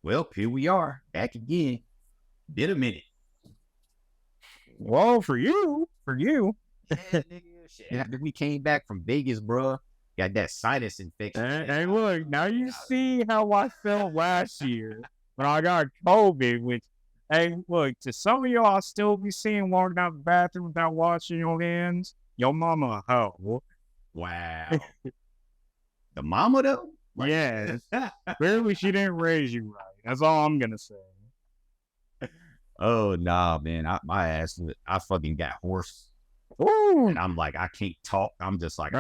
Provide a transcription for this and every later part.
Well, here we are, back again. Been a minute. Well, for you. Yeah, nigga. Shit. After we came back from Vegas, bro, got that sinus infection. Hey, look, now you see how I felt last year when I got COVID, which, hey, look, to some of y'all, I'll still be seeing walking out the bathroom without washing your hands. Your mama a hoe. Wow. The mama, though? Yes. Clearly, she didn't raise you right. That's all I'm going to say. Oh, nah, man. My ass, I fucking got hoarse. Ooh. And I'm like, I can't talk. I'm just like,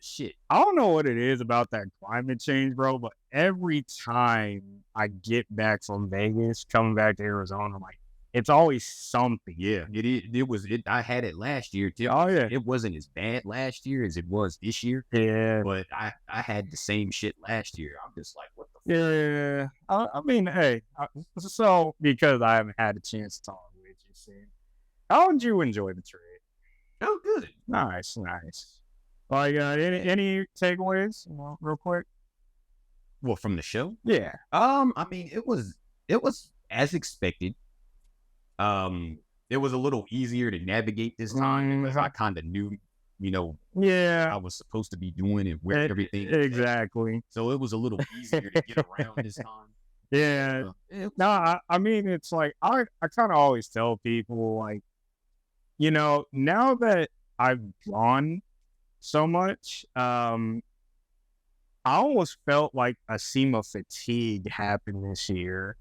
shit. I don't know what it is about that climate change, bro, but every time I get back from Vegas, coming back to Arizona, I'm like, it's always something. Yeah, it was. I had it last year, too. Oh, yeah. It wasn't as bad last year as it was this year. Yeah. But I had the same shit last year. I'm just like, what the fuck? Yeah. I mean, hey, so because I haven't had a chance to talk with you, see, how did you enjoy the trip? Oh, good. Nice. Like, any takeaways, real quick? Well, from the show? Yeah. I mean, it was as expected. It was a little easier to navigate this time because I kind of knew, yeah, I was supposed to be doing and where everything exactly. So it was a little easier to get around this time. Yeah. No, I mean, it's like I kind of always tell people, like, now that I've gone so much, I almost felt like a seam of fatigue happened this year,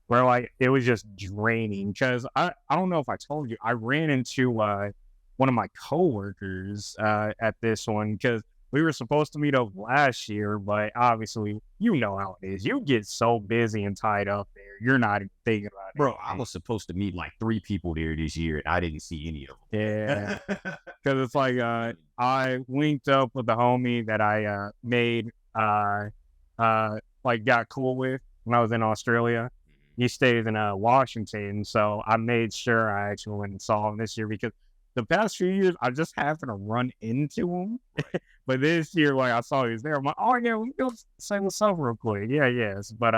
where like it was just draining. Because I don't know if I told you, I ran into one of my coworkers at this one because we were supposed to meet up last year, but obviously you know how it is. You get so busy and tied up there, you're not even thinking about it. Bro, I was supposed to meet like 3 people there this year, and I didn't see any of them. Yeah, because it's like I linked up with the homie that I made like got cool with when I was in Australia. He stays in Washington, so I made sure I actually went and saw him this year because the past few years I just happened to run into him. Right. But this year, like I saw he was there, I'm like, oh yeah, we can go say what's up real quick. Yeah, yes. But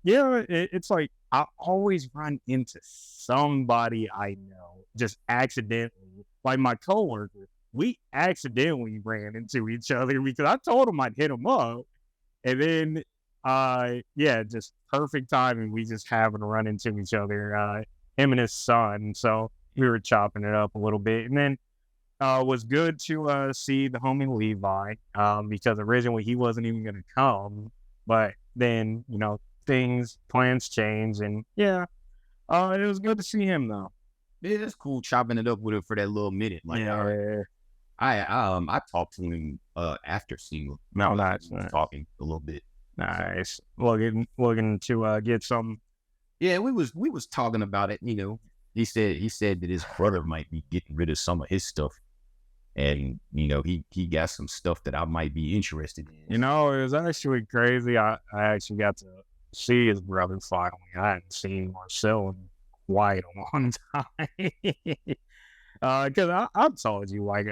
yeah, it's like I always run into somebody I know just accidentally. Like my coworker, we accidentally ran into each other because I told him I'd hit him up, and then yeah, just perfect timing. We just happened to run into each other, him and his son. So we were chopping it up a little bit, and then was good to see the homie Levi because originally he wasn't even going to come, but then plans change, and yeah, it was good to see him though. Yeah, it's cool chopping it up with him for that little minute. Like, yeah. I talked to him after seeing him. No, that's nice. Talking a little bit. Nice. Looking to get some. Yeah, we was talking about it. He said that his brother might be getting rid of some of his stuff, and he got some stuff that I might be interested in. It was actually crazy. I actually got to see his brother finally. I hadn't seen Marcel in quite a long time. Because I've told you, like,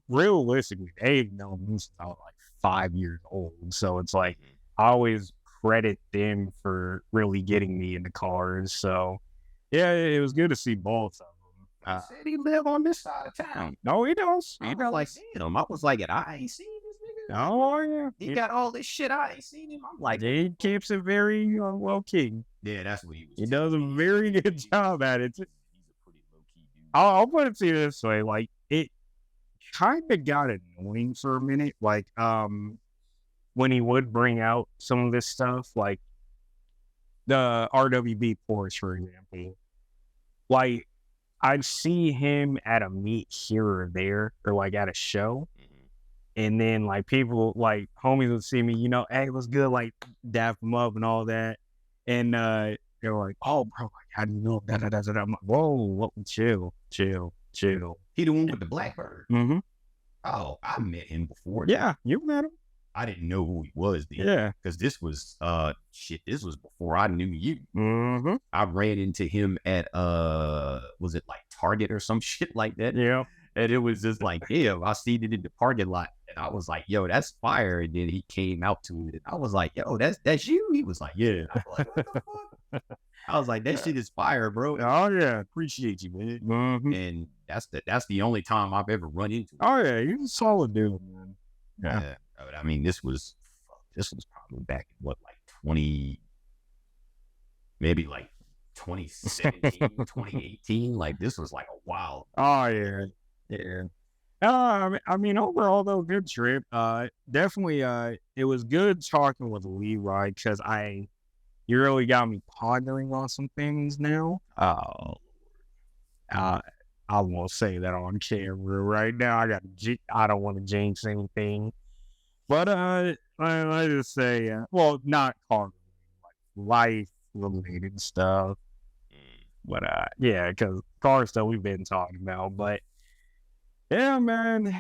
realistically, they've known me since I was like 5 years old. So it's like I always credit them for really getting me into cars. So yeah, it was good to see both of them. He said he live on this side of town. No, he does. He does. Like, damn, I was like, I ain't seen this nigga. Oh yeah, he got all this shit. I ain't seen him. I'm like, he keeps it very low key. Yeah, that's what he was. He does a very good job at it. He's a pretty low key dude. I'll put it to you this way: like, it kind of got annoying for a minute. Like, when he would bring out some of this stuff, like the RWB Porsche, for example. Like, I'd see him at a meet here or there, or like at a show. And then like people, like homies would see me, hey, what's good? Like dap him up and all that. And they were like, oh, bro, like, how do you know? I'm like, whoa, chill. He the one with the Blackbird. Mm-hmm. Oh, I met him before. Yeah, you met him. I didn't know who he was then. Yeah. Because this was this was before I knew you. Mm-hmm. I ran into him at was it like Target or some shit like that? Yeah. And it was just like, damn, I seen it in the parking lot. And I was like, yo, that's fire. And then he came out to it. And I was like, yo, that's you? He was like, yeah. I was like, what the fuck? I was like, that shit is fire, bro. Oh yeah. Appreciate you, man. Mhm. And that's the only time I've ever run into him. Oh yeah, he's a solid dude, man. Yeah. But I mean, this was probably back in what, like 20, maybe like 2017, 2018. Like this was like a wild. Oh yeah. Yeah. I mean, overall though, good trip. Definitely. It was good talking with Leroy because you really got me pondering on some things now. I won't say that on camera right now. I don't want to jinx anything, but I just say, well, not car, like life related stuff. But yeah, because car stuff we've been talking about, but. Yeah, man,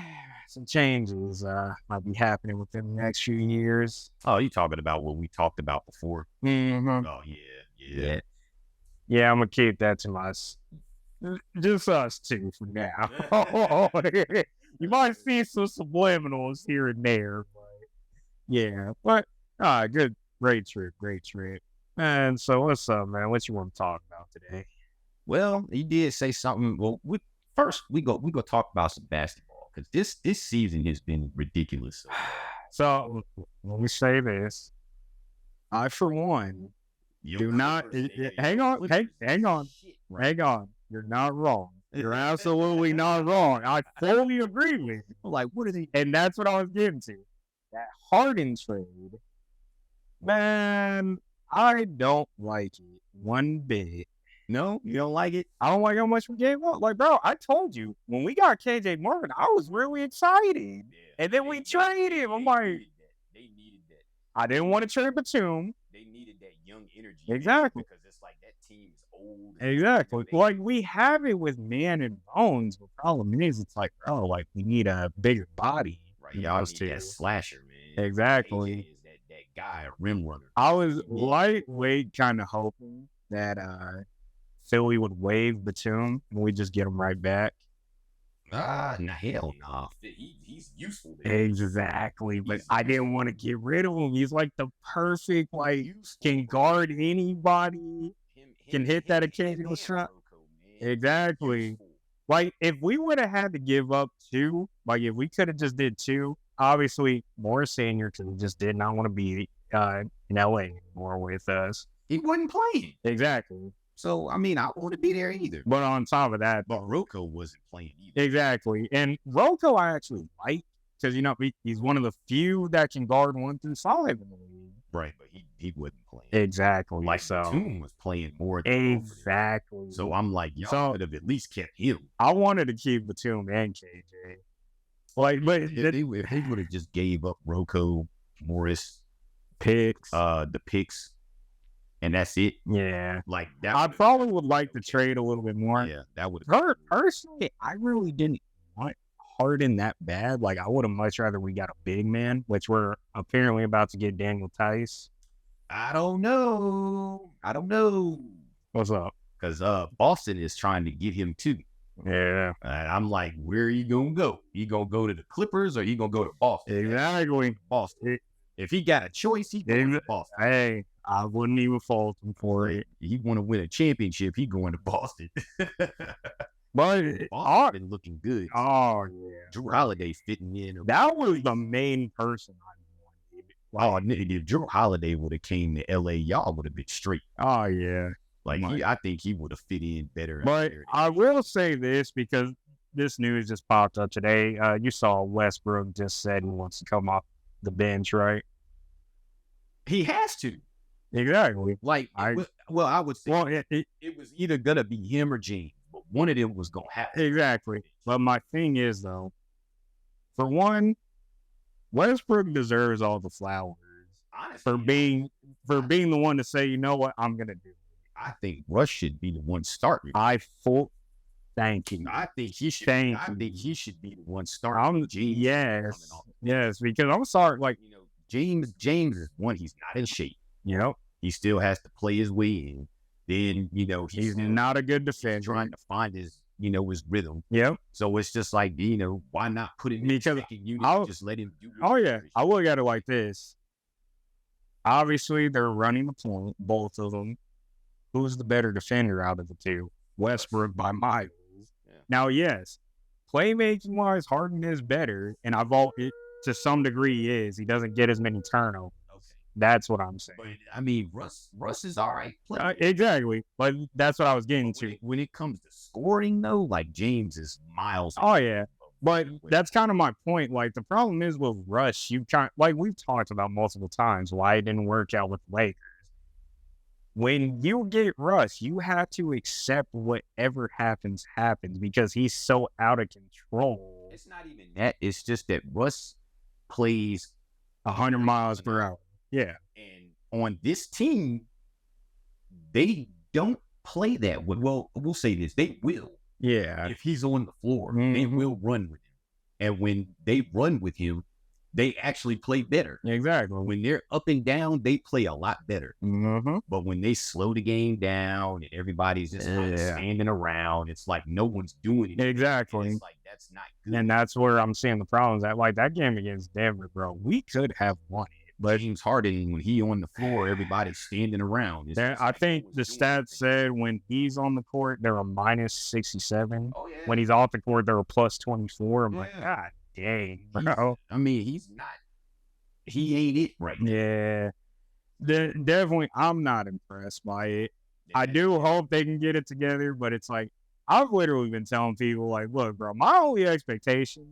some changes might be happening within the next few years. Oh, you talking about what we talked about before? Mm-hmm. Oh yeah. Yeah, I'm gonna keep that to just us two for now. You might see some subliminals here and there, but yeah. But great trip. And so what's up, man? What you want to talk about today? Well, he did say something. Well, first we go talk about some basketball because this season has been ridiculous. So let me say this: I, for one, do not. Hang on. Hang on. You're not wrong. You're absolutely not wrong. I fully agree with you. Like, what are they? And that's what I was getting to. That Harden trade, man. I don't like it one bit. No, you don't like it? I don't like how much we gave up. Like, bro, I told you when we got KJ Martin, I was really excited. Yeah, and then we traded him. I'm like, they needed that. I didn't want to trade Batum. They needed that young energy. Exactly. Because it's like that team is old. Exactly. Like we have it with Man and Bones, but problem is it's like, bro, like we need a bigger body. Right. Y'all need that slasher, man. Exactly. KJ is that guy, a rim runner. I was lightweight kind of hoping that Philly would waive Batum and we just get him right back. Nah, hell no. He's useful. Man. Exactly, but I didn't want to get rid of him. He's like the perfect, like, can guard anybody, can hit that occasional shot. Exactly. Like, if we would have had to give up two, like, if we could have just did two, obviously, Morris Senior, because he just did not want to be in LA anymore with us. He wasn't playing. Exactly. So, I mean, I don't want to be there either. But on top of that... But Rocco wasn't playing either. Exactly. And Rocco I actually like, because, you know, he's one of the few that can guard 1 through 5 in the league. Right, but he wasn't playing. Exactly. Like, so Batum was playing more than exactly. So I'm like, y'all could have at least kept him. I wanted to keep Batum and KJ. Like, but if they would have just gave up Rocco, Morris, picks, the picks, and that's it. Yeah, like that. I probably would like to trade a little bit more. Yeah, that would. Personally, I really didn't want Harden that bad. Like, I would have much rather we got a big man, which we're apparently about to get Daniel Tice. I don't know. What's up? Because Boston is trying to get him too. Yeah. And I'm like, where are you gonna go? You gonna go to the Clippers or you gonna go to Boston? Exactly. Boston. If he got a choice, he going to Boston. Hey, I wouldn't even fault him for it. He want to win a championship, he going to Boston. But Boston been looking good. Oh yeah, Drew Holiday fitting in. That was the main person I wanted. Oh, if Drew Holiday would have came to LA, y'all would have been straight. Oh yeah, like I think he would have fit in better. But I will say this because this news just popped up today. You saw Westbrook just said he wants to come off the bench, right? He has to. Exactly. Like, I would say it was either gonna be him or James, but one of them was gonna happen. Exactly. But my thing is though, for one, Westbrook deserves all the flowers. Honestly, for being the one to say, you know what, I'm gonna do it. I think Russ should be the one starting. Thank you. I think he should. I think he should be the one starting. Yes, because I'm sorry, like, you know, James is one. He's not in shape. You know, he still has to play his way in. Then, you know, he's not a good defender. He's trying to find his his rhythm. Yep. So it's just like, why not put him in the Because second unit I'll- and just let him do it? Oh yeah, I look at it like this. Obviously, they're running the point, both of them. Who's the better defender out of the two? Westbrook by miles. Yeah. Now, yes, playmaking wise, Harden is better, and to some degree he is. He doesn't get as many turnovers. Okay. That's what I'm saying. But I mean, Russ is all right. Exactly, but that's what I was getting to. When it comes to scoring, though, like James is miles. Oh yeah, but that's kind of my point. Like the problem is with Russ, we've talked about multiple times why it didn't work out with Lakers. When you get Russ, you have to accept whatever happens because he's so out of control. It's not even that. It's just that Russ plays 100 miles per hour. Yeah. And on this team, they don't play that way. Well, we'll say this. They will. Yeah. If he's on the floor, they will run with him. And when they run with him, they actually play better. Exactly. When they're up and down, they play a lot better. Mm-hmm. But when they slow the game down and everybody's just kind of standing around, it's like no one's doing it. Exactly. It's like that's not good. And that's where I'm seeing the problems at. Like that game against Denver, bro, we could have won it. But James Harden, when he on the floor, everybody's standing around. I think the stats said when he's on the court, they're a minus 67. Oh, yeah. When he's off the court, they're a plus 24. I'm like, God dang, bro. He's not. He ain't it right now. Yeah. Definitely, I'm not impressed by it. I do hope they can get it together, but it's like, I've literally been telling people, like, look, bro, my only expectation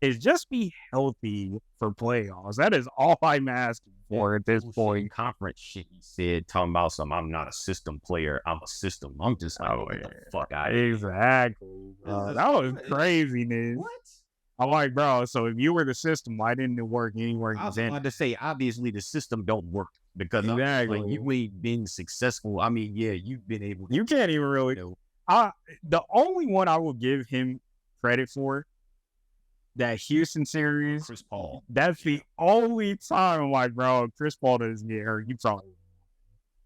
is just be healthy for playoffs. That is all I'm asking for at this point. Conference shit he said, talking about I'm not a system player, I'm a system. I'm just like, get the fuck out of here. Exactly, bro. That was craziness. What? I'm like, bro, so if you were the system, why didn't it work anywhere? I was about to say, obviously, the system don't work because exactly. Like, you ain't been successful. I mean, yeah, you've been able to. You can't even really. The only one I will give him credit for, that Houston series, Chris Paul. That's the only time I'm like, bro, Chris Paul doesn't get hurt. You probably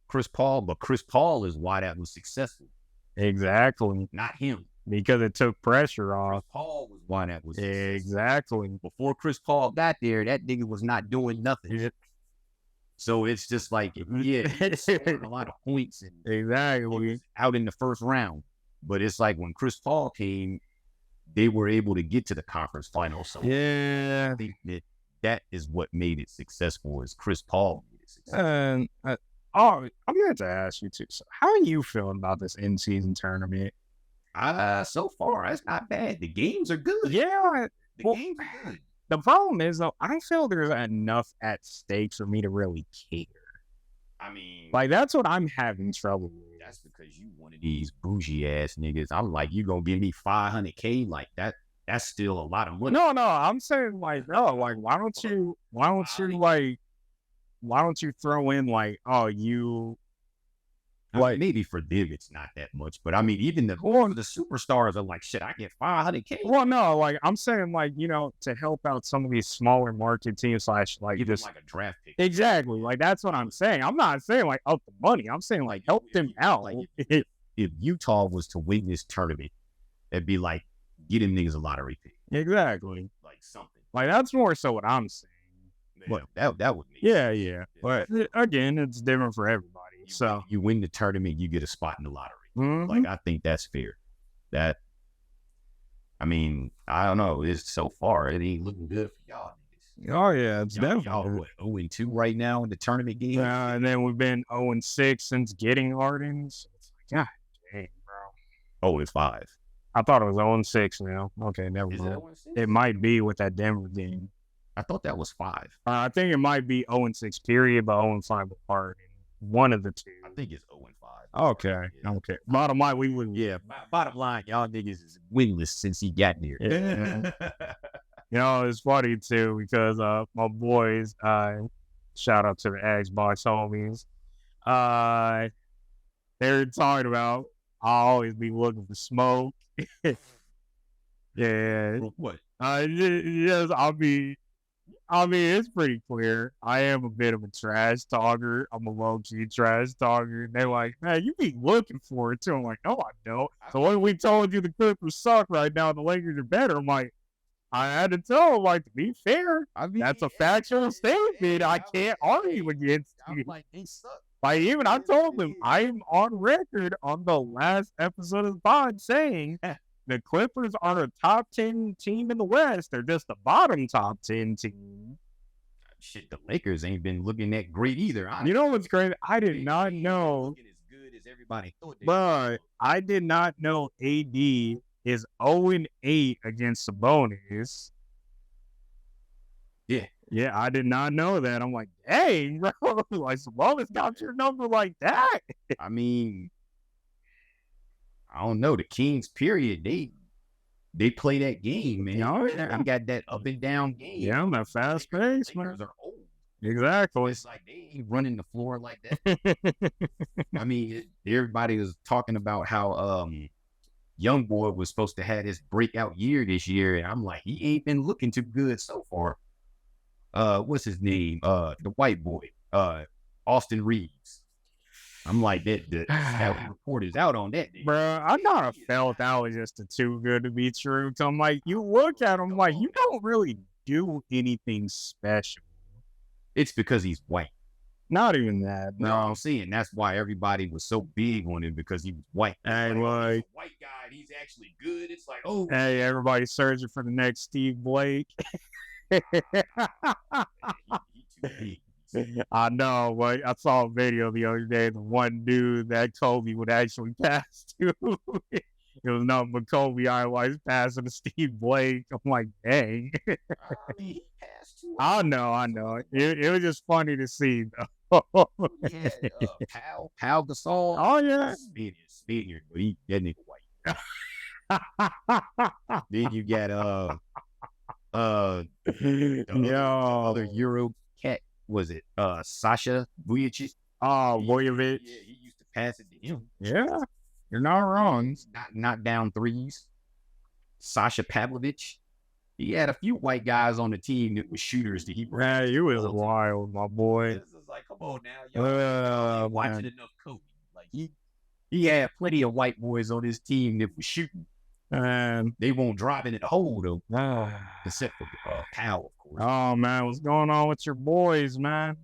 Chris Paul, but Chris Paul is why that was successful. Exactly. Not him. Because it took pressure off. Chris Paul was why that was successful. Exactly. Before Chris Paul got there, that nigga was not doing nothing. So it's just like, yeah, he scored a lot of points and exactly out in the first round. But it's like when Chris Paul came, they were able to get to the conference final. So yeah, I think that is what made it successful. Is Chris Paul made it successful. I'm going to ask you too. So how are you feeling about this in-season tournament? So far, it's not bad. The games are good. Yeah, the games are good. The problem is, though, I feel there's enough at stake for me to really care. I mean, like, that's what I'm having trouble with. That's because you one of these bougie ass niggas. I'm like, you gonna give me $500K like that? That's still a lot of money. No, I'm saying like, no, like, why don't you throw in like, oh, you. Like maybe for them it's not that much, but I mean even the superstars are like, shit, I get $500K. Well, no, like I'm saying, like, to help out some of these smaller market teams, like give just them like a draft pick. Exactly, like that's what I'm saying. I'm not saying like up the money. I'm saying like help them out. Like if Utah was to win this tournament, it'd be like get them niggas a lottery pick. Exactly, like something. Like that's more so what I'm saying. But that would make sense. Yeah. But again, it's different for everybody. So you win the tournament, you get a spot in the lottery. Mm-hmm. Like I think that's fair. I mean, I don't know. It's so far it ain't looking good for y'all niggas. Oh yeah, it's definitely y'all what 0-2 right now in the tournament game. And then we've been 0-6 since getting Harden. So it's like, God dang, bro. 0-5. I thought it was 0-6 now. Okay, never mind. It might be with that Denver game. I thought that was 5. I think it might be 0-6 period, but 0-5 with Harden. One of the two. I think it's 0-5. Okay. Yeah. Okay. Bottom line, we would. Yeah. Bottom line, y'all niggas is winless since he got there. Yeah. It's funny too because my boys, shout out to the Xbox homies. They're talking about I'll always be looking for smoke. Yeah. What? Yes, I'll be. I mean, it's pretty clear. I am a bit of a trash talker. I'm a low-key trash talker. And they're like, man, you be looking for it too. I'm like, no, I don't. So when we told you the Clippers suck right now, the Lakers are better, I'm like, I had to tell them, like, to be fair, I mean, that's a factual statement. I can't argue against I'm you. like, they suck. Like, even I told them, I'm on record on the last episode of the pod saying the Clippers are a top 10 team in the West. They're just the bottom top 10 team. Shit, the Lakers ain't been looking that great either. You know what's crazy? I did not know, looking as good as everybody thought they but I did not know AD is 0-8 against Sabonis. Yeah. Yeah, I did not know that. I'm like, dang, bro. Like, Sabonis got your number like that. I mean, I don't know. The Kings, period, they play that game, man. Oh, yeah. They got that up and down game. Yeah, I'm that fast pace, man. Lakers are old. Exactly. It's like they ain't running the floor like that. I mean, everybody was talking about how young boy was supposed to have his breakout year this year, and I'm like, he ain't been looking too good so far. What's his name? The white boy, Austin Reeves. I'm like, that report is out on that. Bro, I kind of felt that was just too good to be true. So I'm like, you look at him like, you don't really do anything special. It's because he's white. Not even that, bro. No, I'm saying that's why everybody was so big on him, because he was white. Hey, like, like, he's a white guy, and he's actually good. It's like, oh, hey, everybody's searching for the next Steve Blake. he too big. I know, but I saw a video the other day. The one dude that Kobe would actually pass to, it was nothing but Kobe always passing to Steve Blake. I'm like, dang. I mean, he passed too. I know. It was just funny to see, though. Yeah, Pal Gasol. Oh, yeah. Spaniard, but that nigga white. Then you got other Euro cat. Was it Sasha Vujacic? Oh, Vujovic. Yeah, he used to pass it to him. Yeah, you're not wrong. Not down threes. Sasha Pavlovich. He had a few white guys on the team that were shooters that he. Man, you was wild, my boy. This is like, come on now, y'all watching enough Kobe. Like he had plenty of white boys on his team that were shooting. They won't drive into the hole though, except for Powell, of course. Oh man, what's going on with your boys, man?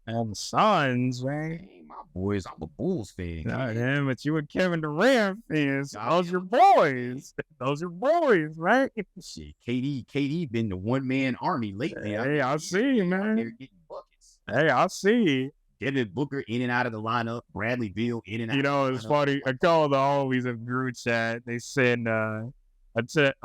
And the Suns, man. Hey, my boys, I'm a Bulls fan. Damn, but you and Kevin Durant fans. Those your boys. Those are boys, right? Shit, KD been the one-man army lately. Hey, I see you, man. They're getting buckets. Hey, I see. Devin Booker in and out of the lineup. Bradley Beal in and out. You know, it's funny. I call the homies in group chat. They send a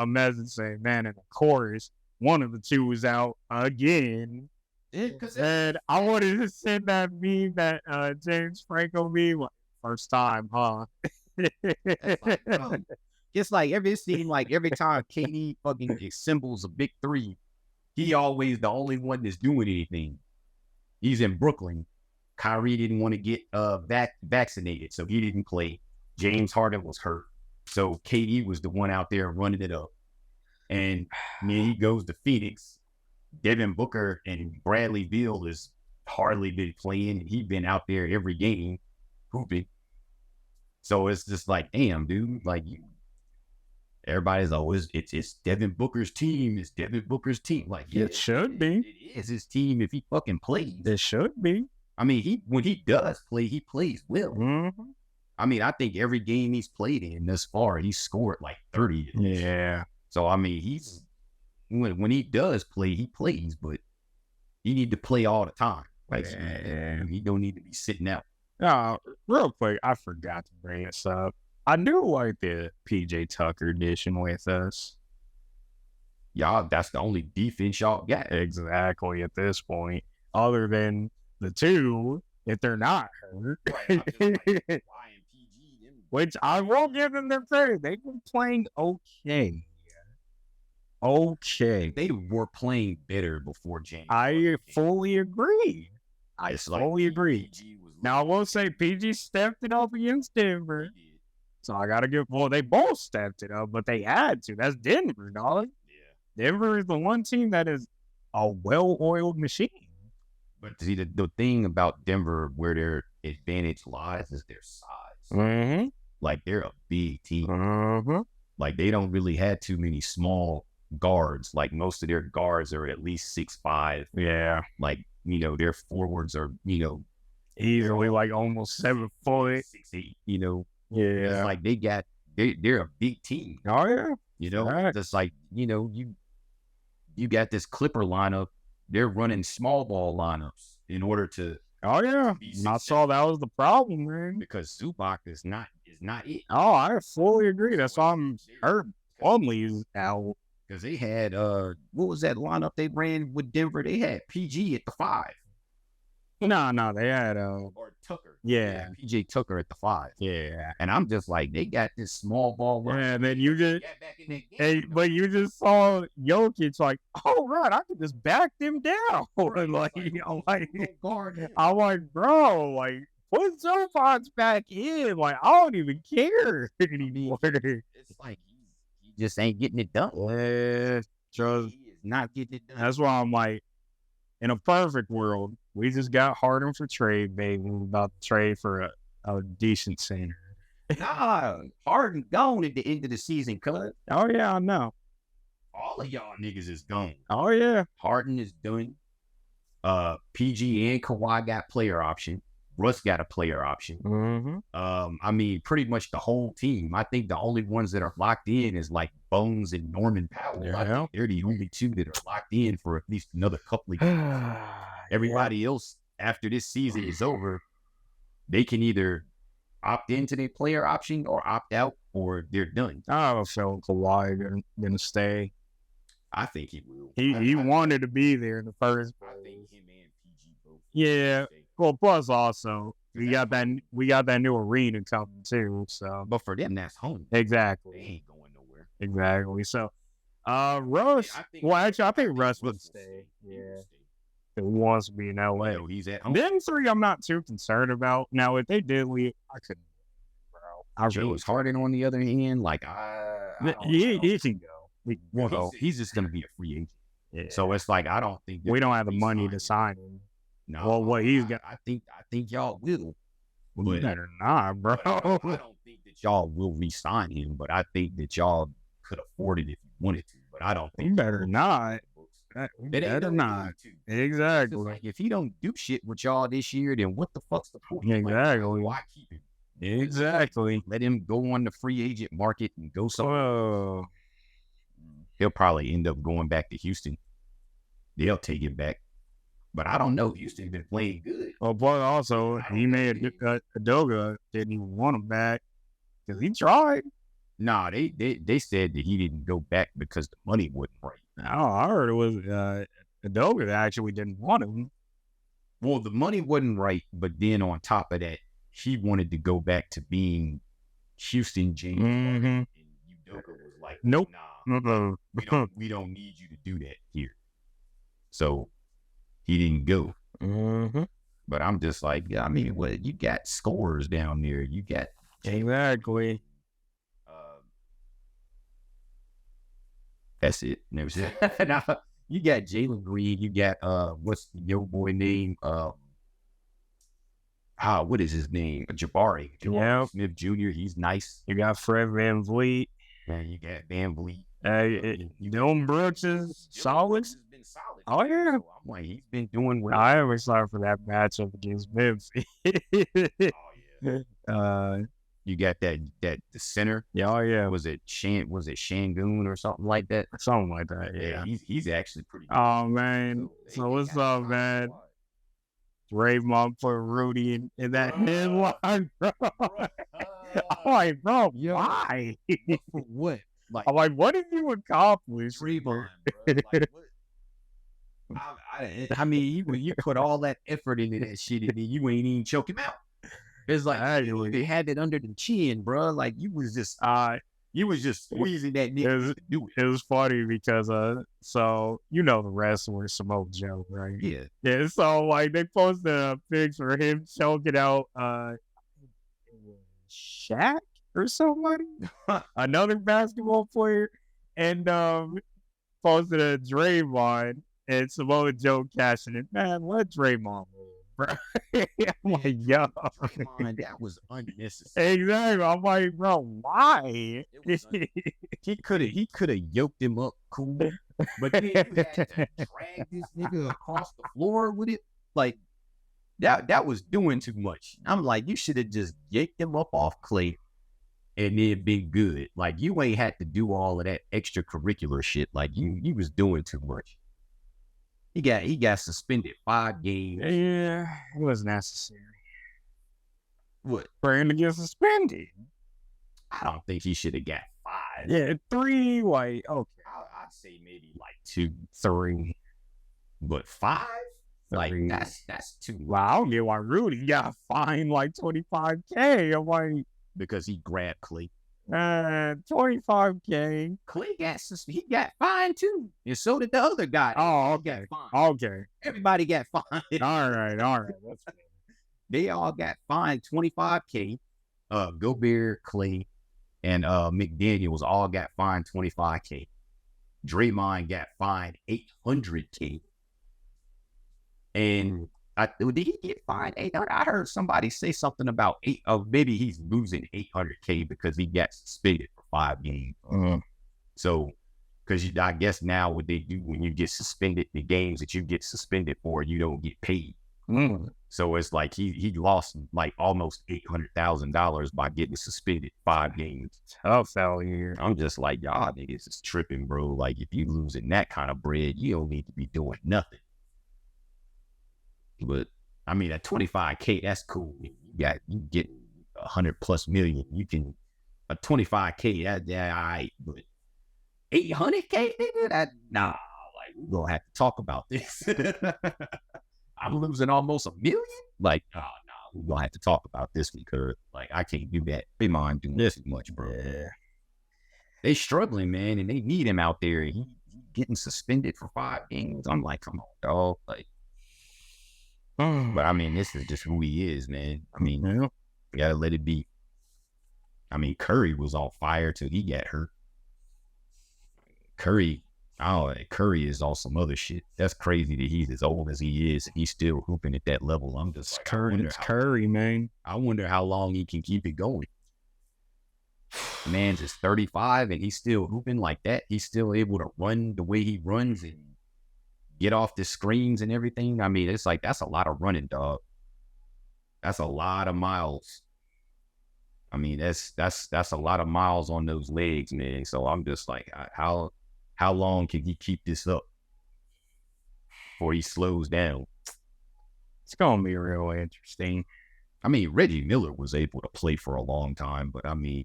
message saying, man, in the chorus, one of the two is out again. And I wanted to send that meme that James Franco meme. Like, first time, huh? It's like every time KD fucking assembles a big three, he always the only one that's doing anything. He's in Brooklyn. Kyrie didn't want to get vaccinated, so he didn't play. James Harden was hurt, so KD was the one out there running it up. And then he goes to Phoenix. Devin Booker and Bradley Beal has hardly been playing. He's been out there every game hooping. So it's just like, damn, dude. Like, everybody's always, it's Devin Booker's team. It's Devin Booker's team. Like, yeah, it should be. It is his team if he fucking plays. It should be. I mean, when he does play, he plays well. Mm-hmm. I mean, I think every game he's played in thus far, he's scored like 30. Yeah. So, I mean, he's when he does play, he plays, but he need to play all the time. Like, he don't need to be sitting out. Real quick, I forgot to bring this up. I do like the PJ Tucker edition with us. Y'all, that's the only defense y'all got. Exactly at this point. Other than the two, if they're not hurt. Right, which I will give them their credit. They've been playing okay. Okay. They were playing better before James. I fully agree. I fully agree. Now, I will say PG stepped it up against Denver. So I got to give, well, they both stepped it up, but they had to. That's Denver, dog. Yeah. Denver is the one team that is a well-oiled machine. But see, the thing about Denver where their advantage lies is their size. Mm-hmm. Like, they're a big team. Mm-hmm. Like, they don't really have too many small guards. Like, most of their guards are at least 6'5". Yeah. Like, their forwards are, Easily like almost 7 foot. 6'8", Yeah. It's like they're a big team. Oh, yeah. Right. Just like, you got this Clipper lineup. They're running small ball lineups in order to. Oh, yeah. I saw that was the problem, man. Because Zubac is not it. Oh, I fully agree. That's why I'm hurt. Plumlee is out. Because they had, what was that lineup they ran with Denver? They had PG at the 5. No, they had or Tucker. Yeah. PJ Tucker at the 5. Yeah. And I'm just like, they got this small ball. Yeah, and then you just, but you just saw Jokic like, oh, right, I can just back them down. I'm like, bro, like, put Zubac back in. Like, I don't even care anymore. It's like, he just ain't getting it done. Yeah, He is not getting it done. That's why I'm like, in a perfect world, we just got Harden for trade, baby. We're about to trade for a decent center. Nah, Harden gone at the end of the season, cuz. Oh, yeah, I know. All of y'all niggas is gone. Oh, yeah. Harden is done. PG and Kawhi got player option. Russ got a player option. Mm-hmm. I mean, pretty much the whole team. I think the only ones that are locked in is like Bones and Norman Powell. Yeah. I think they're the only two that are locked in for at least another couple of years. Everybody else, after this season is over, they can either opt into their player option or opt out, or they're done. I don't feel Kawhi gonna stay. I think he will. He wanted to be there in the first place. I think him and PG both. Yeah. Well, plus also we got that new arena coming too. So, but for them, that's home. Exactly. They ain't going nowhere. Exactly. So, Russ. I think Russ would stay. Yeah. He wants to be in LA. No, he's at home. Them three, I'm not too concerned about. Now, if they did leave, I couldn't. Bro, Joe is Harden on the other hand. Like he can go. He's just gonna be a free agent. Yeah. So it's like I don't think we don't have the money to sign him. No, well, what he's got, I think y'all will. But better not, bro. I don't think that y'all will re-sign him, but I think that y'all could afford it if you wanted to. But I don't think you better not. Better not. Exactly. Like, if he don't do shit with y'all this year, then what the fuck's the point? Exactly. Like, why keep him? Exactly. Let him go on the free agent market and go somewhere. Oh. He'll probably end up going back to Houston. They'll take him back. But I don't know. Houston been playing good. Well, but also, he made Adoga didn't even want him back because he tried. Nah, they said that he didn't go back because the money wasn't right. No, I heard it was Adoga that actually didn't want him. Well, the money wasn't right, but then on top of that, he wanted to go back to being Houston James Harden, and Udoka was like, nope. Nah, we don't need you to do that here. So he didn't go. Mm-hmm. But I'm just like, yeah, I mean, what you got scores down there. You got exactly. That's it. Never said. Now, you got Jalen Green. You got what's your boy name? What is his name? Jabari Smith Jr. He's nice. You got Fred VanVleet. And you got VanVleet. Dylan Brooks is solid. Has been solid. Oh yeah, so I'm like, he's been doing well. I always thought for that matchup against Memphis. Oh yeah. You got the center. Yeah, oh yeah. Was it Shangoon or something like that? Something like that. Yeah. He's actually pretty good. Oh man. So what's up, man? Draymond put Rudy in that headline, bro. I'm like, bro, why? For what? Like, I'm like, what did you accomplish? Draymond, bro. Like, what? I mean, you put all that effort into that shit, and then you ain't even choke him out. It's like they had it under the chin, bro. Like you was just squeezing that nigga to do it. It was funny because so you know the wrestler Samoa Joe, right? Yeah. Yeah. So like they posted a picture of him choking out Shaq or somebody, another basketball player, and posted a Draymond, And Samoa Joe cashing it. Man, let Draymond live, bro. I'm like, yo. Draymond, that was unnecessary. Exactly. I'm like, bro, why? It was he could have yoked him up cool, but then you had to drag this nigga across the floor with it. Like that was doing too much. I'm like, you should have just yanked him up off Clay and then been good. Like you ain't had to do all of that extracurricular shit. Like you was doing too much. He got suspended 5 games. Yeah, it was necessary. What? For him to get suspended. I don't think he should have got 5. Yeah, 3, like, okay. I'd say maybe like 2, 3. But 5? Like, 3. that's too much. Well, I don't get why Rudy got fined like $25K. I'm like, because he grabbed Clay. $25K. Clay he got fined too. And so did the other guy. Oh, okay. Okay. Everybody got fined. All right. That's good. They all got fined $25K. Gobert, Clay, and McDaniels all got fined $25K. Draymond got fined $800K. And did he get fined $800? I heard somebody say something about maybe he's losing $800K because he got suspended for 5 games. So, because I guess now what they do when you get suspended, the games that you get suspended for, you don't get paid. So it's like he lost like almost $800,000 by getting suspended 5 games. Tough out here. I'm just like, y'all niggas is tripping, bro. Like if you losing that kind of bread, you don't need to be doing nothing. But I mean, at $25K, that's cool. You get $100+ million. You can a $25K. That all right, but $800K, nigga, nah. Like we gonna have to talk about this. I'm losing almost $1 million. Like, oh no, we gonna have to talk about this because like I can't do that. They mind doing this much, bro. Yeah. They struggling, man, and they need him out there. He getting suspended for 5 games. I'm like, come on, dog. Like. But I mean, this is just who he is, man. I mean, you gotta let it be. I mean, Curry was on fire till he got hurt. Curry is on some other shit. That's crazy that he's as old as he is and he's still hooping at that level. I'm just like, Curry, man. I wonder how long he can keep it going. Man's just 35 and he's still hooping like that. He's still able to run the way he runs and get off the screens and everything. I mean, it's like, that's a lot of running, dog. That's a lot of miles. I mean, that's a lot of miles on those legs, man. So I'm just like, how long can he keep this up before he slows down? It's going to be real interesting. I mean, Reggie Miller was able to play for a long time, but I mean,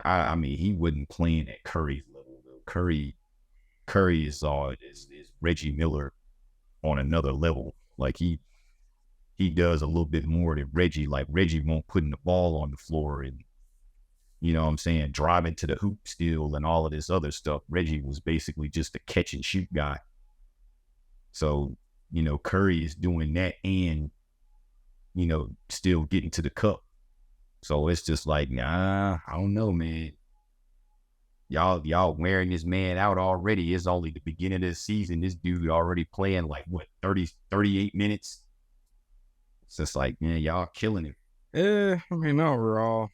he wasn't playing at Curry's level, though. Curry is Reggie Miller on another level. Like he does a little bit more than Reggie. Like Reggie won't putting the ball on the floor and, you know what I'm saying, driving to the hoop still and all of this other stuff. Reggie was basically just a catch and shoot guy. So, you know, Curry is doing that and, you know, still getting to the cup. So it's just like, nah, I don't know, man. Y'all wearing this man out already. It's only the beginning of the season. This dude already playing like, what, 38 minutes? It's just like, man, y'all killing him. I mean, overall,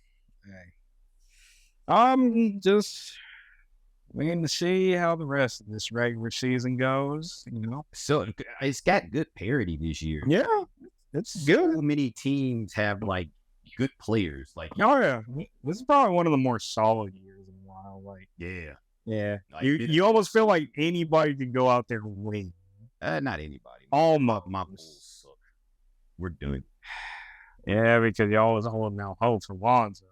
I'm just waiting to see how the rest of this regular season goes, you know. So it's got good parity this year. Yeah, it's good. So many teams have like good players. Like, oh yeah, this is probably one of the more solid years in a while. Like, yeah. Like, you almost feel like anybody could go out there and win. Not anybody. All my Bulls suck. We're doing. Yeah, because y'all was holding out hope for Lonzo.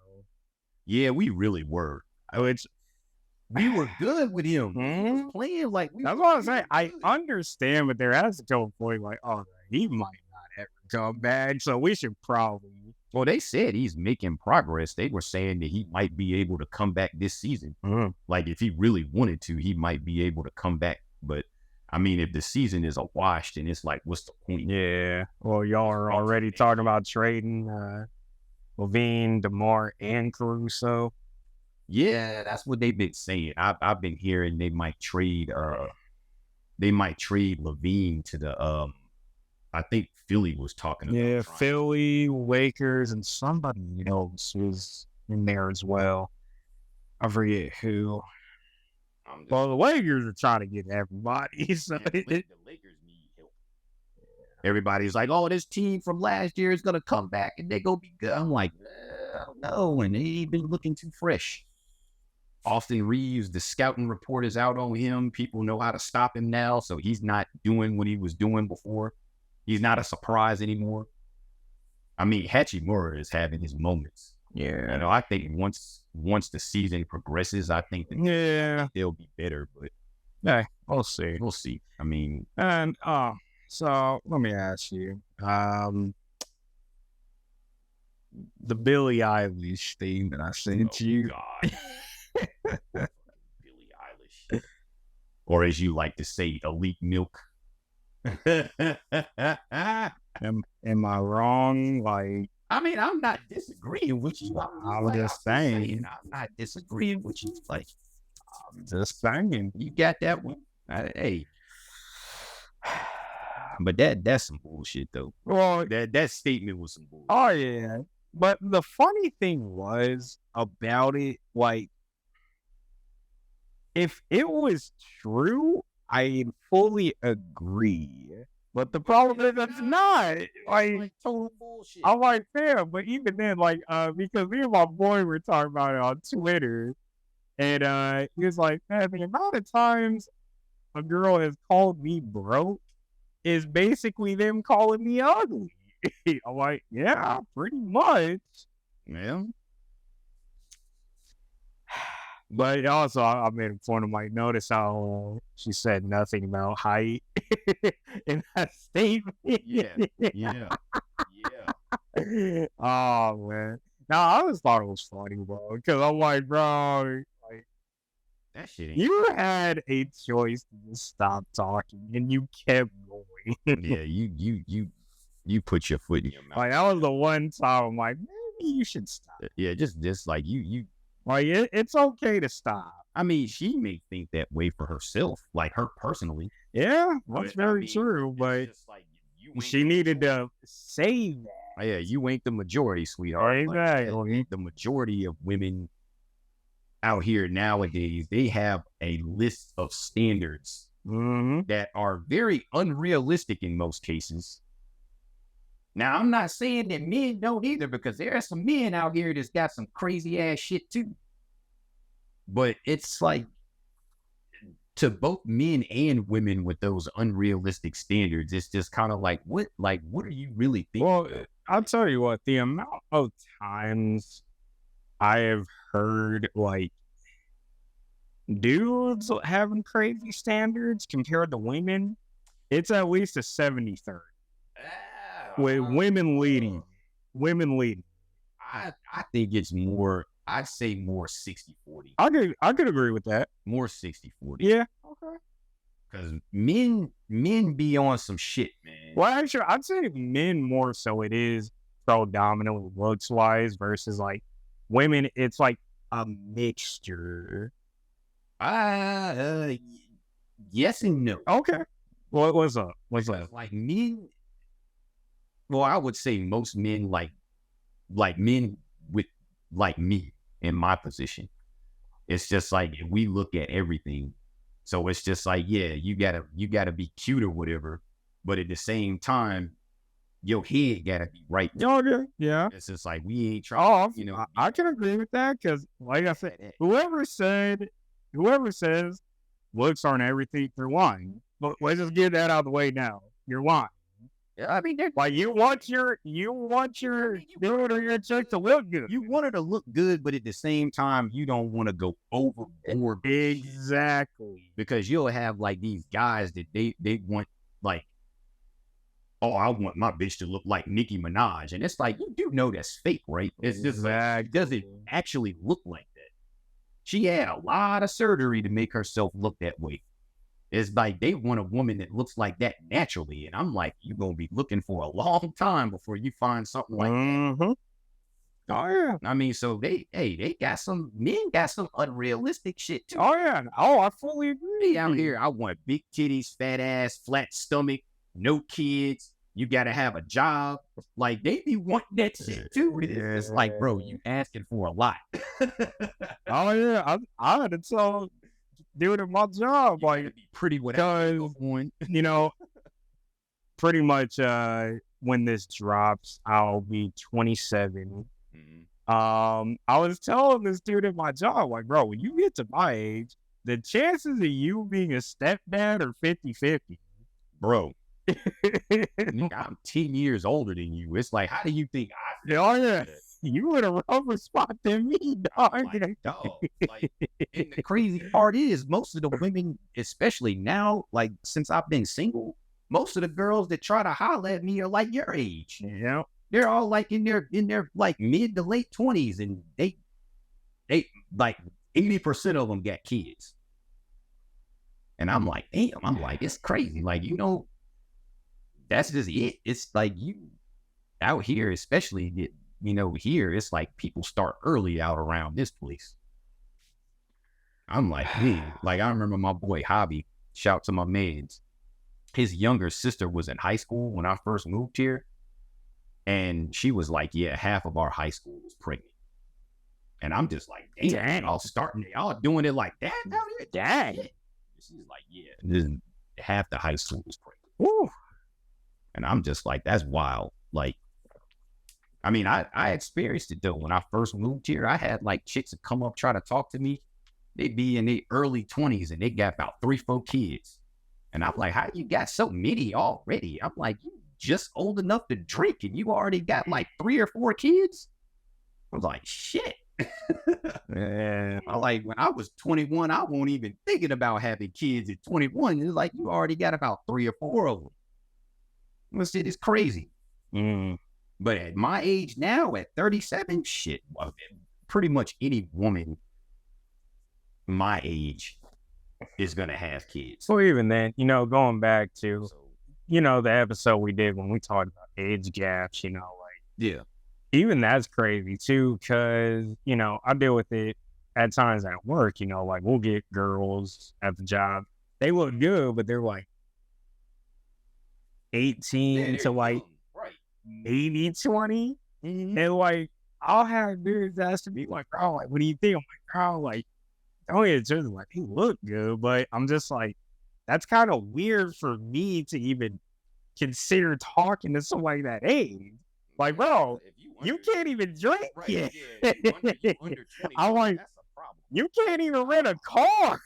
Yeah, we really were. We were good with him. He was playing like we. That's what I'm saying. I understand, but there has to come a point like, oh, he might not ever come back, so we should probably. Well, they said he's making progress. They were saying that he might be able to come back this season. Like if he really wanted to, he might be able to come back. But I mean, if the season is a wash, then it's like, what's the point? Yeah. Well, y'all are already talking about trading Levine, DeMar, and Caruso. Yeah, that's what they've been saying. I've been hearing they might trade they might trade Levine to the I think Philly was talking about. Yeah, trying- Philly, Lakers, and somebody else was in there as well. I forget who. I'm just- Well, the Lakers are trying to get everybody. So yeah, the Lakers need help. Everybody's like, "Oh, this team from last year is gonna come back and they're gonna be good." I'm like, I don't know, and they ain't been looking too fresh. Austin Reeves, the scouting report is out on him. People know how to stop him now, so he's not doing what he was doing before. He's not a surprise anymore. I mean, Hachimura is having his moments. yeah, You know, I think once the season progresses, I think that they'll be better, but yeah, we'll see. we'll see. I mean, And so let me ask you, the Billie Eilish thing that I sent you. God. Billie Eilish. Or as you like to say, elite milk. Am I wrong? Like, I mean, I'm not disagreeing with you. I'm just saying. I'm not disagreeing with you. Like, I'm just saying. you got that one. Hey. But that's some bullshit, though. Well, That statement was some bullshit. oh yeah. But the funny thing was about it, like, if it was true, I fully agree. But the problem is it's not. Like, total bullshit. I'm like, fam, but even then, like, because me and my boy were talking about it on Twitter, and he was like, man, the amount of times a girl has called me broke is basically them calling me ugly. I'm like, yeah, pretty much. Yeah. But also, I made fun of like, notice how she said nothing about height in that statement. Yeah. Oh man, no, I just thought it was funny, bro. Because I'm like, bro, like, That shit ain't. you had a choice to just stop talking, and you kept going. Yeah, you put your foot in your mouth. Like, that was the one time I'm like, maybe you should stop. Yeah, just like you. Like, it's okay to stop. I mean, she may think that way for herself, like her personally. Yeah, But, that's I very mean, true. it's But just like, you ain't she the needed majority. to say that. Yeah, you ain't the majority, sweetheart. Like, Exactly. the majority of women out here nowadays, they have a list of standards Mm-hmm. that are very unrealistic in most cases. Now, I'm not saying that men don't either, because there are some men out here that's got some crazy ass shit too. But it's like, to both men and women with those unrealistic standards, it's just kind of like, what are you really thinking? Well, I'll tell you what, the amount of times I have heard like dudes having crazy standards compared to women, it's at least a 70-30. With women leading. I think it's more, I'd say more 60-40. I could agree with that. More 60-40. Yeah. Okay. Because men be on some shit, man. Well, actually, I'd say men more so it is predominantly looks wise versus like women. It's like a mixture. Yes and no. Okay. What's up? What's up? Like men, well, I would say most men like men with like me in my position. It's just like, if we look at everything. So it's just like, yeah, you gotta be cute or whatever, but at the same time, your head gotta be right. Okay. Yeah. It's just like, we ain't trying. Oh, I can agree with that because, like I said, whoever says looks aren't everything, they're lying. But let's just get that out of the way now. You're lying. I mean, Like, you want your dude or your chick to look good. you want her to look good, but at the same time, you don't want to go overboard. Exactly. Because you'll have like these guys that they want, like, oh, I want my bitch to look like Nicki Minaj. And it's like, you do know that's fake, right? It's just like, does it actually look like that? She had a lot of surgery to make herself look that way. It's like, they want a woman that looks like that naturally. And I'm like, you're going to be looking for a long time before you find something like that. Oh yeah. I mean, so they got some men got some unrealistic shit too. Oh yeah. Oh, I fully agree. They out here, I want big titties, fat ass, flat stomach, no kids. You gotta have a job. Like they be wanting that shit too. It's like, bro, you asking for a lot. Oh yeah. I had to tell dude at my job, You like, gotta be pretty without one. you know, pretty much when this drops, I'll be 27. I was telling this dude at my job, like, bro, when you get to my age, the chances of you being a stepdad are 50-50. Bro. Nigga, I'm 10 years older than you. It's like, how do you think I feel? Oh yeah. You in a rougher spot than me, dog. Like, dog. Like, and the crazy part is most of the women, especially now, like since I've been single, most of the girls that try to holler at me are like your age. Yeah. They're all like in their like mid to late 20s, and they like 80% of them got kids. And I'm like, damn, I'm like, it's crazy. Like, you know, that's just it. It's like you out here, especially, you know, here, it's like people start early out around this place. I'm like, man, like I remember my boy Hobby, shout to my mans. His younger sister was in high school when I first moved here. And she was like, yeah, half of our high school was pregnant. And I'm just like, damn, y'all doing it like that down here? Dang. She's like, yeah, half the high school was pregnant. Woo. And I'm just like, that's wild. Like, I mean, I experienced it though. When I first moved here, I had like chicks that come up, try to talk to me. They'd be in their early 20s and they got about 3-4 kids. And I'm like, how you got so many already? I'm like, you just old enough to drink and you already got like 3 or 4 kids? I was like, shit. Yeah. I like, when I was 21, I wasn't even thinking about having kids at 21. It's like, you already got about 3 or 4 of them. This shit is crazy. But at my age now, at 37, shit, pretty much any woman my age is going to have kids. So even then, you know, going back to, you know, the episode we did when we talked about age gaps, you know, like, yeah, even that's crazy too, because, you know, I deal with it at times at work, you know, like we'll get girls at the job. They look good, but they're like 18 to like maybe 20. And like, I'll have dudes ask me like, bro, like, what do you think? I'm like, bro, like, oh yeah, it's just like, he look good, but I'm just like, that's kind of weird for me to even consider talking to somebody that age. Like, bro, you can't even drink yet. Under 20, I'm like, that's a problem. You can't even rent a car.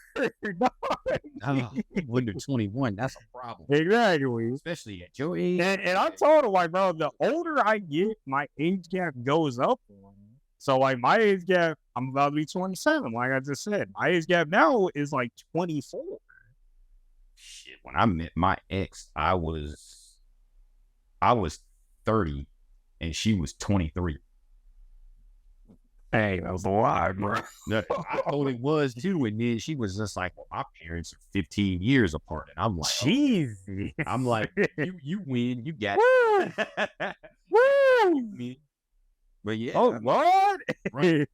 Under 21, that's a problem. Exactly. Especially at your age. And I told him, like, bro, the older I get, my age gap goes up on me. So, like, my age gap, I'm about to be 27, like I just said. My age gap now is, like, 24. Shit, when I met my ex, I was 30, and she was 23. Hey, that was a lot, bro. I told it was, too, and then she was just like, well, my parents are 15 years apart. And I'm like, jeez. Oh. I'm like, you win, you got it. Woo! But yeah. Oh, Lord. Right.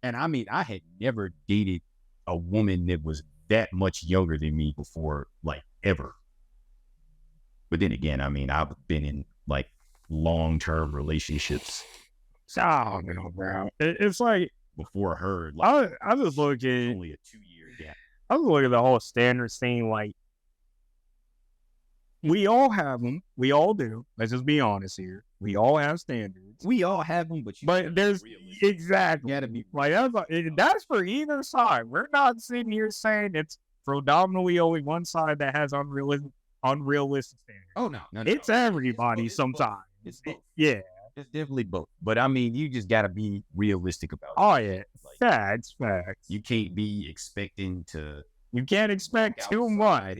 And I mean, I had never dated a woman that was that much younger than me before, like, ever. But then again, I mean, I've been in, like, long-term relationships. Oh, no, bro. It's like, before her, like, I just look at only a 2-year gap. I just look at the whole standards thing, like, we all have them. We all do. Let's just be honest here. We all have standards. We all have them, but there's exactly gotta be like that's for either side. We're not sitting here saying it's predominantly only one side that has unrealistic standards. Oh no, it's everybody sometimes. It's both. Yeah, it's definitely both. But I mean, you just gotta be realistic about it. Oh yeah, like, facts. You can't be expecting to. You can't expect too much.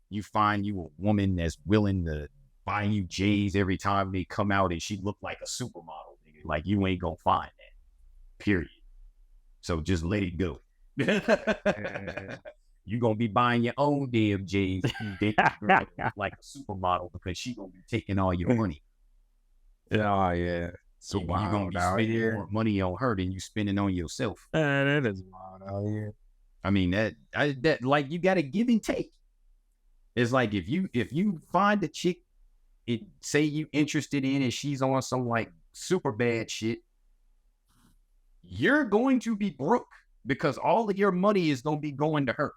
You find you a woman that's willing to buy you J's every time they come out, and she look like a supermodel, nigga. Like, you ain't gonna find that. Period. So just let it go. You gonna be buying your own damn J's, like a supermodel, because she gonna be taking all your money. Oh yeah. So You're gonna wild be out spending here. more money on her than you spending on yourself. That is wild out here. I mean, that like you got to give and take. It's like if you find a chick, say you interested in, and she's on some like super bad shit, you're going to be broke because all of your money is going to be going to her.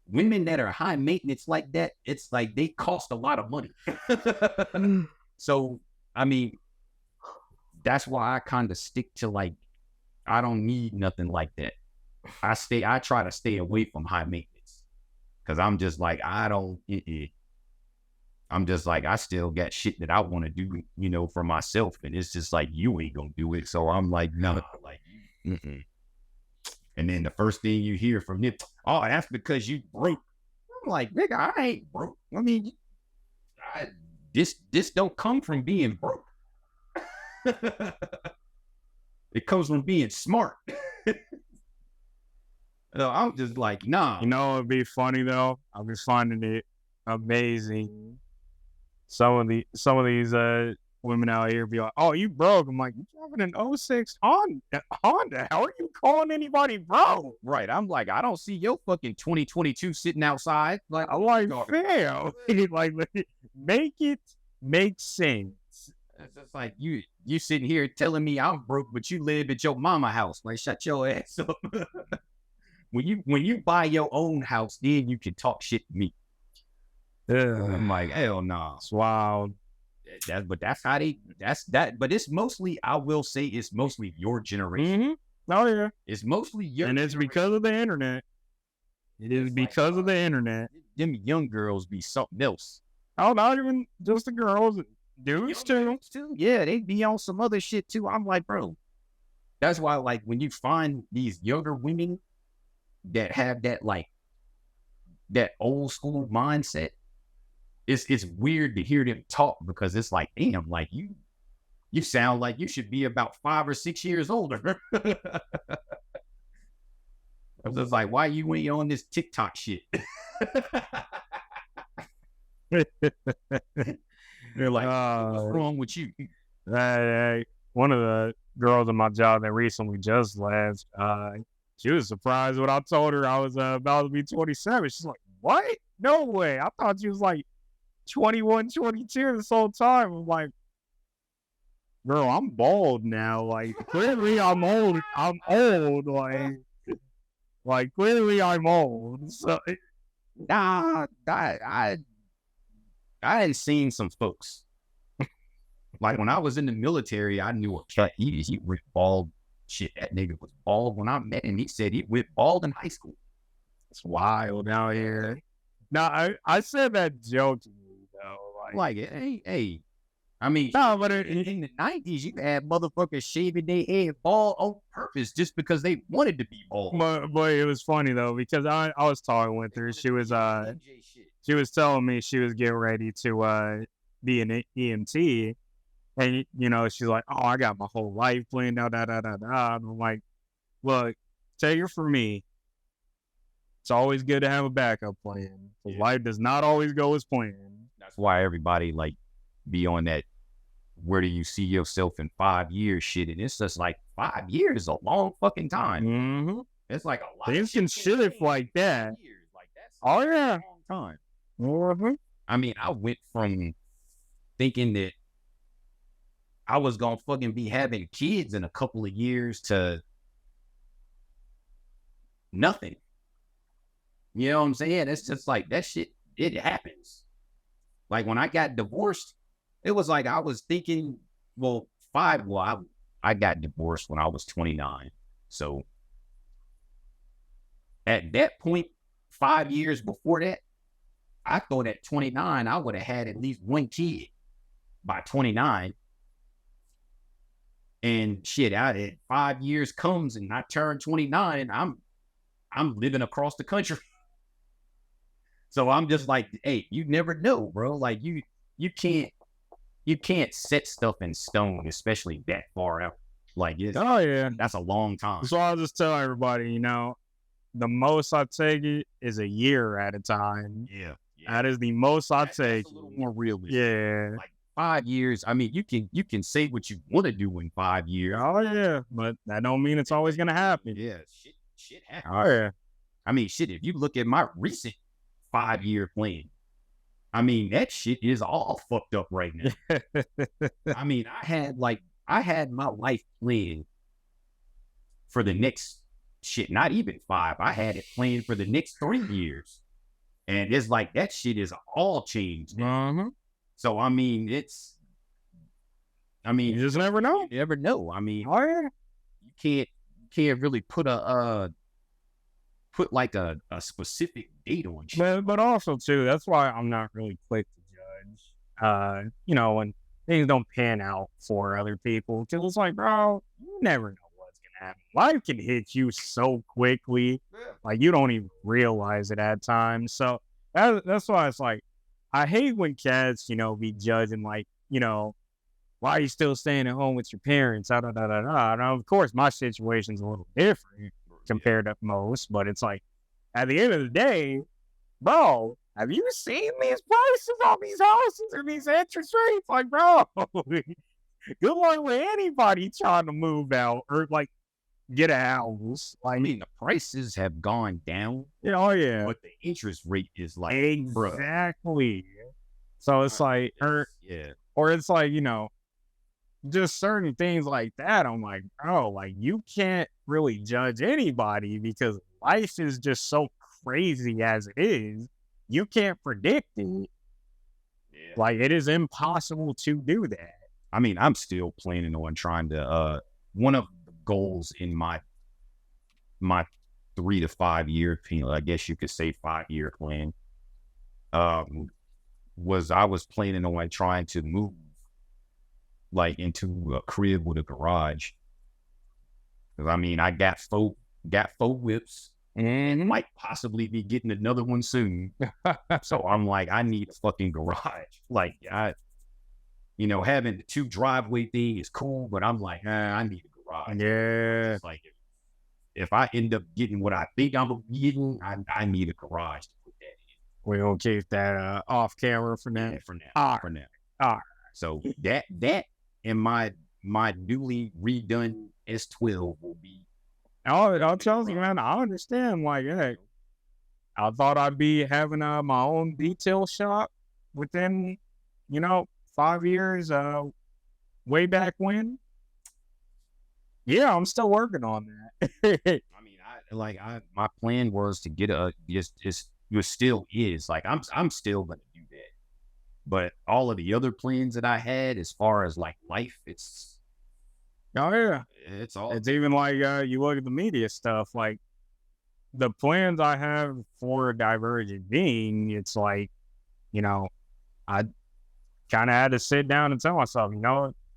Women that are high maintenance like that, it's like they cost a lot of money. So, I mean, that's why I kind of stick to like, I don't need nothing like that. I try to stay away from high maintenance because I'm just like, I'm just like, I still got shit that I want to do, for myself. And it's just like, you ain't going to do it. So I'm like, no, like, mm-mm. And then the first thing you hear from them, oh, that's because you broke. I'm like, nigga, I ain't broke. I mean, this don't come from being broke. It comes from being smart. So I'm just like, nah. It'd be funny though. I'm just finding it amazing. Some of these women out here be like, "Oh, you broke." I'm like, "You driving an '06 Honda? How are you calling anybody broke?" Right. I'm like, I don't see your fucking 2022 sitting outside. Like, I'm like, fam, like make it make sense. It's just like you sitting here telling me I'm broke, but you live at your mama house. Like, shut your ass up. When you buy your own house, then you can talk shit to me. I'm like, hell no. Nah. It's wild. But it's mostly, I will say, it's mostly your generation. Mm-hmm. Oh yeah. It's mostly your and it's generation. Because of the internet. It is because of the internet. Them young girls be something else. Oh, not even just the girls, dudes too. Yeah, they be on some other shit too. I'm like, bro. That's why, like, when you find these younger women that have that old school mindset, it's weird to hear them talk because it's like, damn, like you sound like you should be about 5 or 6 years older. I was just like, why you ain't on this TikTok shit? They're like, what's wrong with you? One of the girls in my job that recently just left, she was surprised when I told her I was about to be 27. She's like, what? No way. I thought she was like 21, 22 this whole time. I'm like, girl, I'm bald now. Like, clearly I'm old. I'm old. Like clearly I'm old. So, nah, I had seen some folks. Like when I was in the military, I knew a cat. He went bald. Shit, that nigga was bald when I met him. He said he went bald in high school. It's wild out here. Now, I said that jokingly though. Like hey. I mean, no, but in the 90s, you had motherfuckers shaving their head bald on purpose just because they wanted to be bald. But it was funny though because I was talking with her. She was telling me she was getting ready to be an EMT. And, she's like, oh, I got my whole life planned out, And I'm like, look, take it from me. It's always good to have a backup plan. Yeah. Life does not always go as planned. That's why everybody, like, be on that, where do you see yourself in 5 years shit? And it's just like, 5 years is a long fucking time. Mm-hmm. It's like a lot Things can shift like that. Like, that's a long time. Mm-hmm. I mean, I went from thinking that I was gonna fucking be having kids in a couple of years to nothing. You know what I'm saying? It's just like that shit, it happens. Like when I got divorced, it was like I was thinking, I got divorced when I was 29. So at that point, 5 years before that, I thought at 29, I would have had at least one kid by 29. And shit, out at 5 years comes and I turn 29, I'm living across the country. So I'm just like, hey, you never know, bro. Like you can't set stuff in stone, especially that far out. Like that's a long time. So I'll just tell everybody, the most I take it is a year at a time. Yeah. That is the most I take. That's a little more realistic. Yeah. Like 5 years. I mean, you can say what you want to do in 5 years. Oh yeah, but that don't mean it's always gonna happen. Yeah, shit happens. Oh yeah. I mean, shit. If you look at my recent 5 year plan, I mean that shit is all fucked up right now. I mean, I had my life planned for the next shit, not even 5. I had it planned for the next 3 years. And it's like that shit is all changed. So I mean, you just never know. You never know. I mean, Oh yeah. you can't really put like a specific date on shit. But also too, that's why I'm not really quick to judge. When things don't pan out for other people, because it's like, bro, you never know what's gonna happen. Life can hit you so quickly, like you don't even realize it at times. So that's why it's like, I hate when cats, be judging like, why are you still staying at home with your parents? Da, da, da, da, da. Now, of course, my situation's a little different compared to most, but it's like, at the end of the day, bro, have you seen these prices on these houses and these interest rates? Like, bro, good luck with anybody trying to move out or like get a house. I mean, the prices have gone down. Yeah, oh yeah, but the interest rate is like exactly. So it's like, or it's like, just certain things like that. I'm like, bro, like you can't really judge anybody because life is just so crazy as it is. You can't predict it. Yeah. Like it is impossible to do that. I mean, I'm still planning on trying to one of the goals in my 3 to 5 year, I guess you could say 5 year plan, was I was planning on trying to move like into a crib with a garage. Cause I mean, I got four whips and might possibly be getting another one soon. So I'm like, I need a fucking garage. Like having the 2 driveway thing is cool, but I'm like, I need a garage. Yeah. It's like if I end up getting what I think I'm getting, I need a garage to put that in. We're gonna keep that off camera for now. Yeah, for now. For now. All right. So that and my newly redone S12 will be. I'll tell you, man. I understand. Like, hey, I thought I'd be having my own detail shop within, 5 years. Way back when. Yeah, I'm still working on that. I mean, my plan was to get it still is like I'm still gonna do that. But all of the other plans that I had, as far as like life, it's it's even like you look at the media stuff, like the plans I have for Divergent Being, it's like, I kind of had to sit down and tell myself,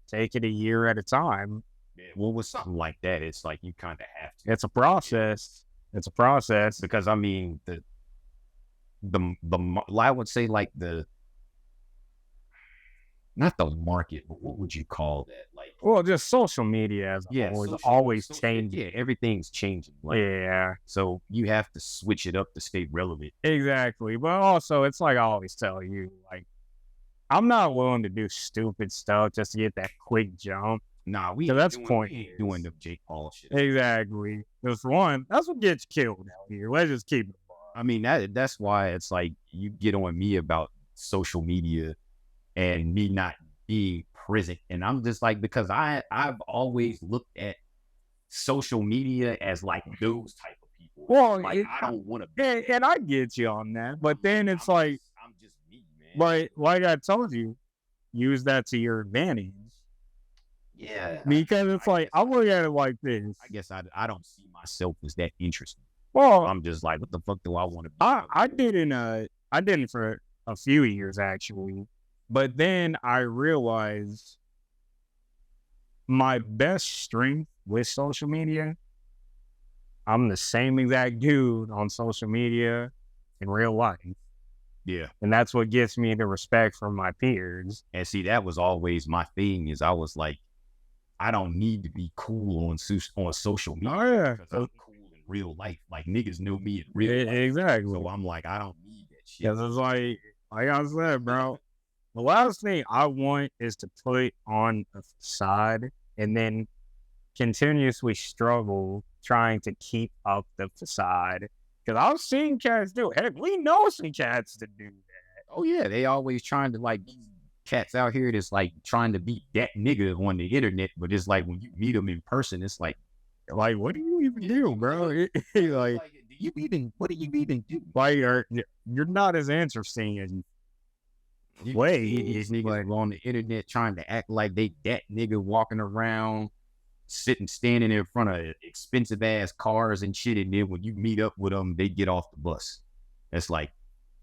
take it a year at a time. Yeah, well, with something like that, it's like you kind of have to. It's a process. It's a process because I mean the I would say like not the market, but what would you call that? Like, well, just social media as a whole is always changing. Yeah, everything's changing. Like, yeah. So you have to switch it up to stay relevant. Exactly. But also, it's like I always tell you, like, I'm not willing to do stupid stuff just to get that quick jump. Nah, that's point doing the Jake Paul shit. Exactly. Because for one, that's what gets killed out here. Let's just keep it. I mean, that's why it's like you get on me about social media and me not being present. And I'm just like, because I've always looked at social media as like those type of people. Well, like I don't want to be. And I get you on that. But then it's I'm just me, man. But like I told you, use that to your advantage. Yeah. Because it's I look at it like this. I guess I don't see myself as that interesting. Well, I'm just like, what the fuck do I want to be? I didn't for a few years actually. But then I realized my best strength with social media, I'm the same exact dude on social media in real life. Yeah. And that's what gets me the respect from my peers. And see, that was always my thing, is I was like, I don't need to be cool on social media. Oh, yeah. Because I'm cool in real life. Like, niggas know me in real life. Exactly. So I'm like, I don't need that shit. Because it's like I said, bro, The last thing I want is to put on a facade and then continuously struggle trying to keep up the facade. Because I've seen cats do it. Heck, we know some cats that do that. Oh yeah, they always trying to like these cats out here that's like trying to be that nigga on the internet, but it's like when you meet them in person, it's like, What do you even do, bro? Like, do you even what do you even do? like you're not as interesting as you play. These niggas on the internet trying to act like they that nigga walking around, standing in front of expensive ass cars and shit, and then when you meet up with them, they get off the bus. It's like,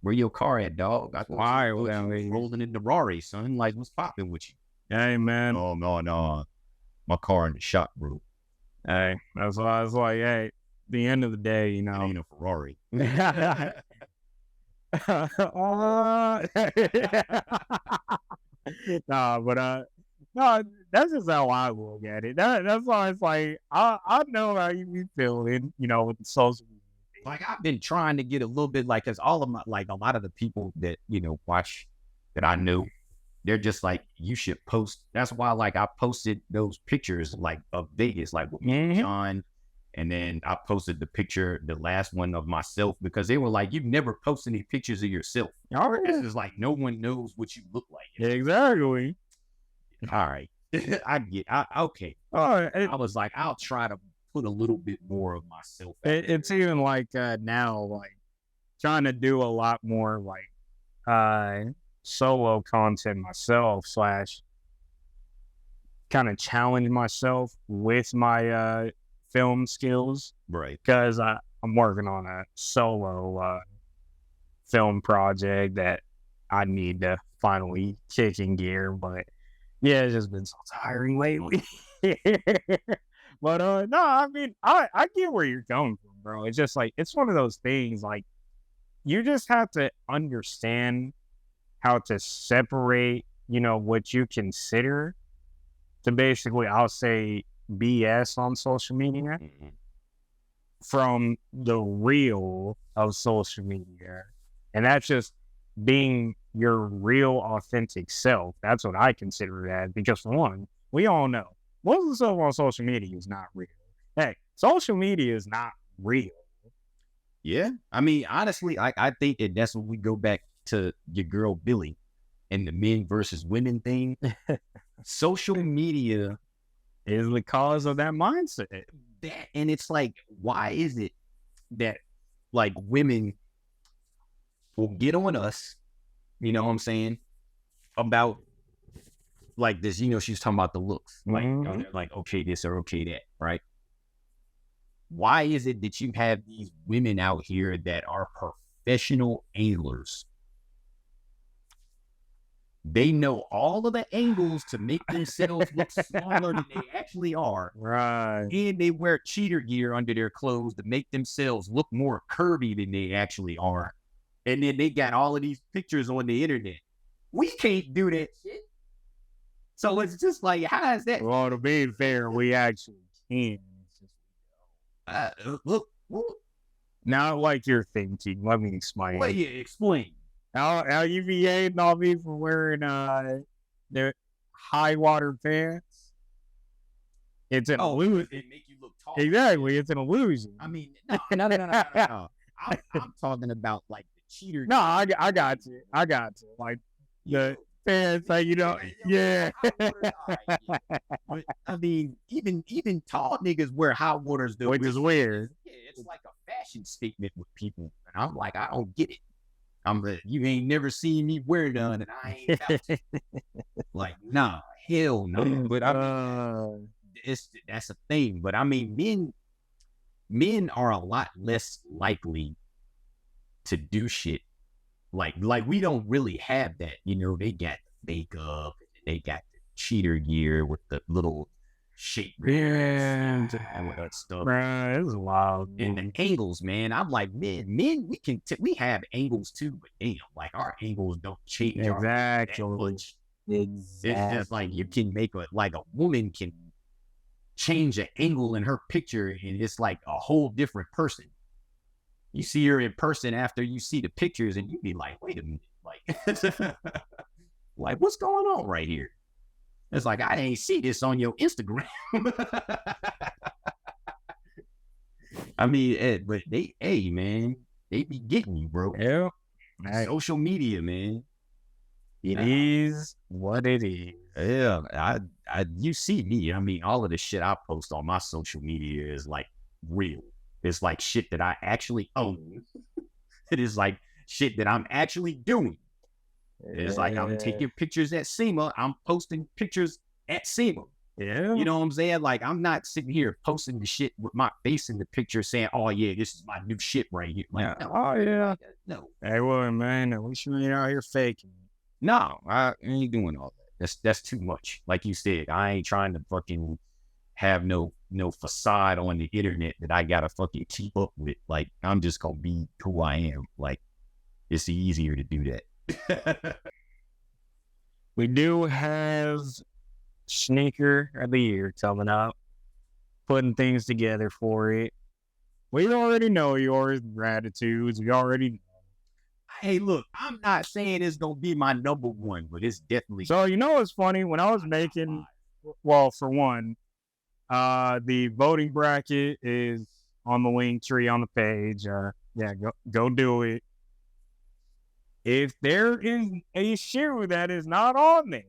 where your car at, dog? Why? Rolling in the Rari, son. Like, what's popping with you? Hey, man. Oh, no. My car in the shop, bro. Hey, that's why I was like, hey, the end of the day, you know. It ain't a Ferrari. No, that's just how I look at it. That's why it's like, I know how you be feeling, you know, with the social media. Like, I've been trying to get a little bit, like, because all of my, like, a lot of the people that, you know, watch that I know, they're just like, you should post. That's why, like, I posted those pictures, like, of Vegas, like, with John. And then I posted the picture, the last one of myself, because they were like, you never post any pictures of yourself. Oh, This is like, no one knows what you look like. Exactly. All right. Okay. I was like, I'll try to put a little bit more of myself. It's even like now, like trying to do a lot more like solo content myself / kind of challenge myself with my film skills, right? Because I'm working on a solo film project that I need to finally kick in gear, but yeah, it's just been so tiring lately. But no, I mean, I get where you're coming from, bro. It's just like, it's one of those things, like, you just have to understand how to separate, you know, what you consider to basically, I'll say, BS on social media from the real of social media. And that's just being your real authentic self. That's what I consider that, because for one, we all know most of the stuff on social media is not real. Hey, social media is not real. Yeah. I mean, honestly, I think that that's when we go back to your girl Billie and the men versus women thing. Social media is the cause of that mindset. And it's like, why is it that like women will get on us, you know what I'm saying, about like this, you know, she's talking about the looks, like okay this or okay that, right? Why is it that you have these women out here that are professional anglers? They know all of the angles to make themselves look smaller than they actually are. Right. And they wear cheater gear under their clothes to make themselves look more curvy than they actually are. And then they got all of these pictures on the internet. We can't do that shit. So it's just like, how is that? Well, to be fair, we actually can. Look. Not like you're thinking. Let me explain. Well, yeah, explain. How you be hating on me for wearing their high water pants? It's an illusion. It make you look tall. Exactly, it's an illusion. I mean, no. I'm talking about like the cheater. No, I got you. Like the pants, like, you know, yeah. But, I mean, even tall niggas wear high waters, though, which is weird. Yeah, it's like a fashion statement with people, and I'm like, I don't get it. You ain't never seen me wear none, and I ain't about to. Like, nah, hell no. But I mean, that's a thing. But I mean, men are a lot less likely to do shit. Like we don't really have that. You know, they got the makeup, they got the cheater gear with the little shape and that stuff. Right, it's wild. And the angles, man. I'm like, men, we have angles too, but damn, like our angles don't change. Exactly. It's just like you can make a woman can change an angle in her picture, and it's like a whole different person. You see her in person after you see the pictures, and you be like, wait a minute, like, Like, what's going on right here? It's like, I ain't see this on your Instagram. I mean, but hey, man, they be getting you, bro. Yeah. Hey, Social media, man. it is what it is. Yeah, you see me. I mean, all of the shit I post on my social media is like real. It's like shit that I actually own. It is like shit that I'm actually doing. It's like I'm taking pictures at SEMA. I'm posting pictures at SEMA. Yeah. You know what I'm saying? Like, I'm not sitting here posting the shit with my face in the picture saying, oh, yeah, this is my new shit right here. Like, no, Oh, yeah. no. Hey, well, man, at least you ain't out here faking. No, I ain't doing all that. That's too much. Like you said, I ain't trying to fucking have no facade on the internet that I gotta fucking keep up with. Like, I'm just gonna be who I am. Like, it's easier to do that. We do have Sneaker of the Year coming up, putting things together for it. We already know yours, Gratitudes. We already know. Hey, look, I'm not saying it's gonna be my number one, but it's definitely. So, you know what's funny? When I was making, well, for one, the voting bracket is on the link tree on the page. Yeah, go do it. If there is a shoe that is not on there,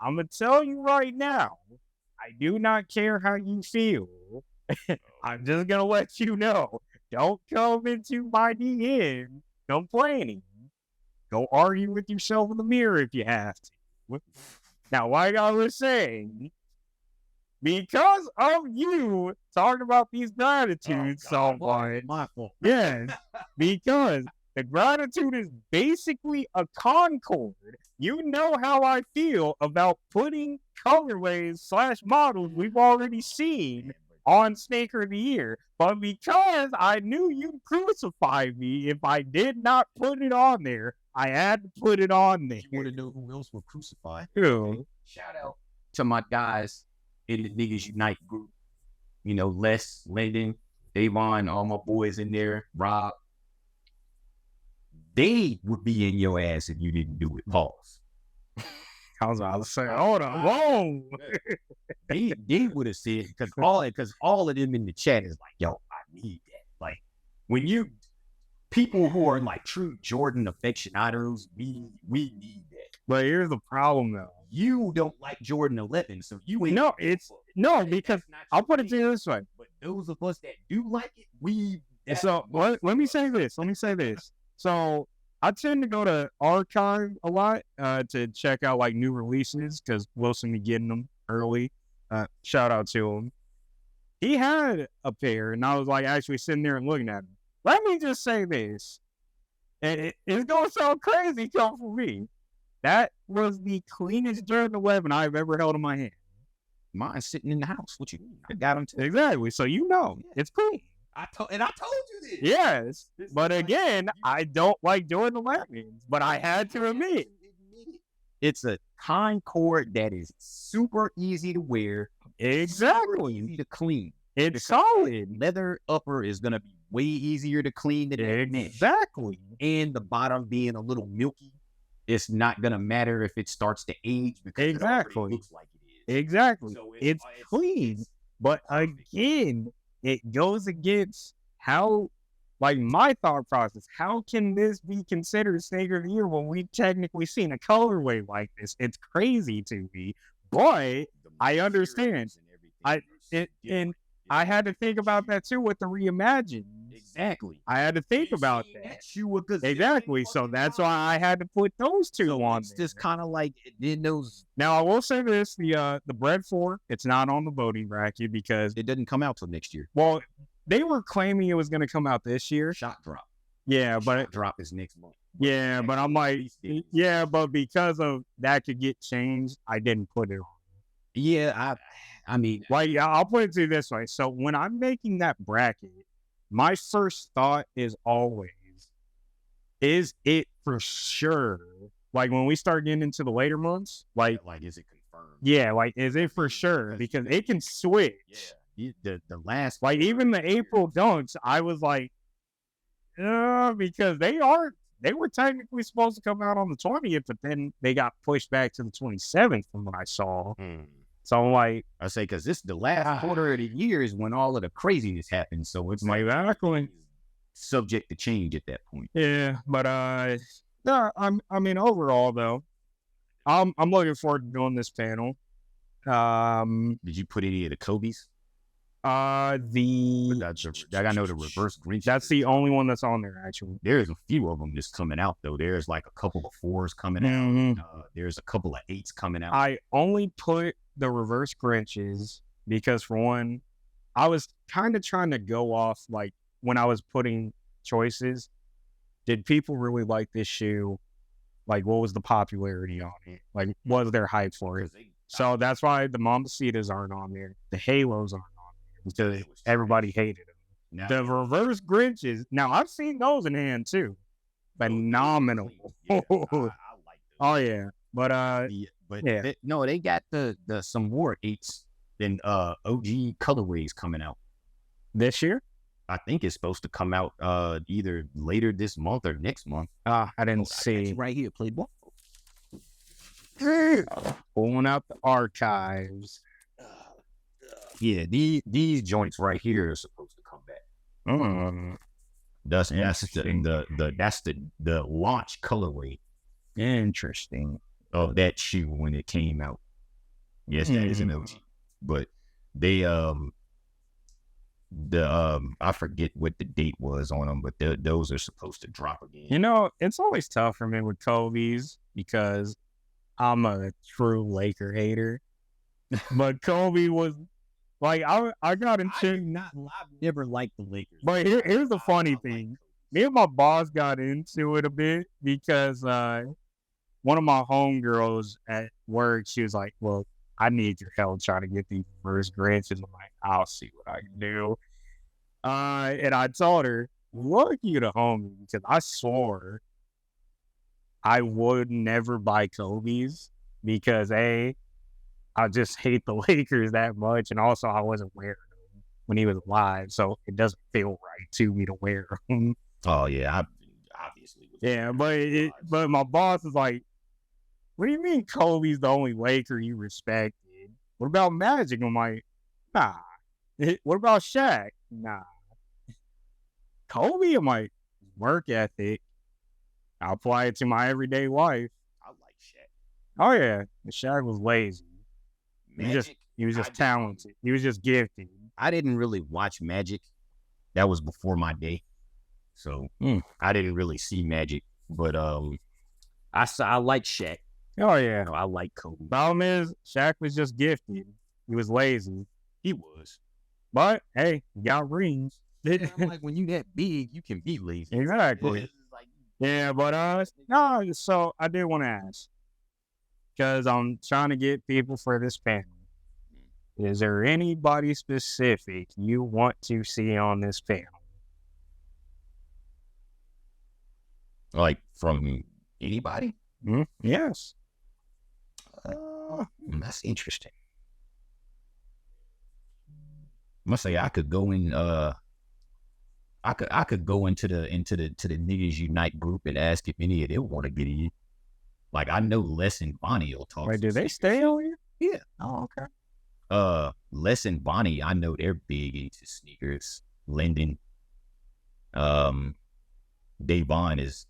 I'm going to tell you right now, I do not care how you feel. I'm just going to let you know. Don't come into my DM complaining. Go argue with yourself in the mirror if you have to. Now, like I was saying, because of you talking about these gratitudes so much, my fault. yes, because the gratitude is basically a Concord. You know how I feel about putting colorways / models we've already seen on Sneaker of the Year. But because I knew you'd crucify me if I did not put it on there, I had to put it on there. You want to know who else will crucify? Who? Shout out to my guys in the Niggas Unite group. You know, Les, Lyndon, Davon, all my boys in there, Rob. They would be in your ass if you didn't do it. Pause. I was about to say, hold on, whoa. They would have said, because all of them in the chat is like, yo, I need that. Like, when you people who are like true Jordan aficionados, we need that. But here's the problem though. You don't like Jordan 11, so you ain't. No, because I'll put it to you this way. But those of us that do like it, So let me say this. So I tend to go to Archive a lot to check out like new releases because Wilson be getting them early. Shout out to him. He had a pair, and I was like actually sitting there and looking at him. Let me just say this, and it's gonna sound crazy coming from me. That was the cleanest Jordan 11 I've ever held in my hand. Mine's sitting in the house. What you mean? I got them too. Exactly. So you know, it's clean. I told you this. Yes, but again, I don't like Jordan 11s, but I had to admit. It's a Concord that is super easy to wear. Exactly. Easy to clean. It's solid. Leather upper is going to be way easier to clean than that mesh. Exactly. And the bottom being a little milky, it's not going to matter if it starts to age because it already looks like it is. Exactly. So it's clean. But again, it goes against how, like my thought process, how can this be considered Sneaker of the Year when we've technically seen a colorway like this? It's crazy to me, but I understand. And I had to think about that too with the Reimagine. Exactly. I had to think about that. Exactly. So that's why I had to put those two on. It's just kind of like in those. Now I will say this: the Bread 4, it's not on the voting bracket because it doesn't come out till next year. Well, they were claiming it was going to come out this year. Shot drop. Yeah, but Shot drop is next month. Yeah, but I'm like, yeah, but because of that could get changed, I didn't put it on. Yeah, I mean, like I'll put it to you this way. So when I'm making that bracket, my first thought is always, is it for sure? Like when we start getting into the later months, like is it confirmed? Yeah, like is it for sure? Because it can switch. Yeah, the last, like even the April dunks, I was like, because they are they were technically supposed to come out on the 20th, but then they got pushed back to the 27th from what I saw. So I'm like, I say, because this the last quarter of the year is when all of the craziness happens. So it's like subject to change at that point. Yeah, but yeah, I mean, overall though, I'm looking forward to doing this panel. Did you put any of the Kobe's? I know the reverse Grinch. That's the only one that's on there, actually. There's a few of them just coming out though. There's like a couple of 4s coming out. There's a couple of 8s coming out. I only put the reverse Grinches because, for one, I was kind of trying to go off, like, when I was putting choices, did people really like this shoe? Like, what was the popularity on it? Like, was there hype for it? So that's why the Mambacitas aren't on there. The Halos aren't on there because everybody hated them. The reverse Grinches, now I've seen those in hand too. Phenomenal. Yeah, I like those. Oh yeah. But yeah. They got the some more 8s than OG colorways coming out this year. I think it's supposed to come out either later this month or next month. I didn't see. Right here, Playboy. Pulling out the archives. Yeah, these joints right here are supposed to come back. That's the launch colorway. Interesting. Of that shoe when it came out. Yes, that is an OG. But they I forget what the date was on them, but those are supposed to drop again. You know, it's always tough for me with Kobe's because I'm a true Laker hater. But Kobe was like, I got into. I've never liked the Lakers. But here's the funny thing. Me and my boss got into it a bit because one of my homegirls at work, she was like, well, I need your help trying to get these reverse Grinches. I'm like, I'll see what I can do. And I told her, look you to homie, because I swore I would never buy Kobe's because I just hate the Lakers that much, and also I wasn't wearing them when he was alive, so it doesn't feel right to me to wear them. Oh yeah, obviously. Yeah, but my boss is like, what do you mean Kobe's the only Laker you respected? What about Magic? I'm like, nah. What about Shaq? Nah. Kobe, I'm like, work ethic. I apply it to my everyday life. I like Shaq. Oh yeah, Shaq was lazy. Magic, he was just talented. He was just gifted. I didn't really watch Magic. That was before my day, so I didn't really see Magic. But I like Shaq. Oh yeah, I like Kobe. Problem is, Shaq was just gifted. He was lazy. He was, but hey, he got rings. I'm like, when you that big, you can be lazy. Exactly. Yeah, but no. So I did want to ask, because I'm trying to get people for this panel. Is there anybody specific you want to see on this panel? Like from anybody? Yes. That's interesting. I must say I could go in. I could go into the Niggas Unite group and ask if any of them want to get in. Like, I know Les and Bonnie will talk. Wait, do they stay on here? Yeah. Oh, okay. Les and Bonnie, I know they're big into sneakers. Lyndon, Davon is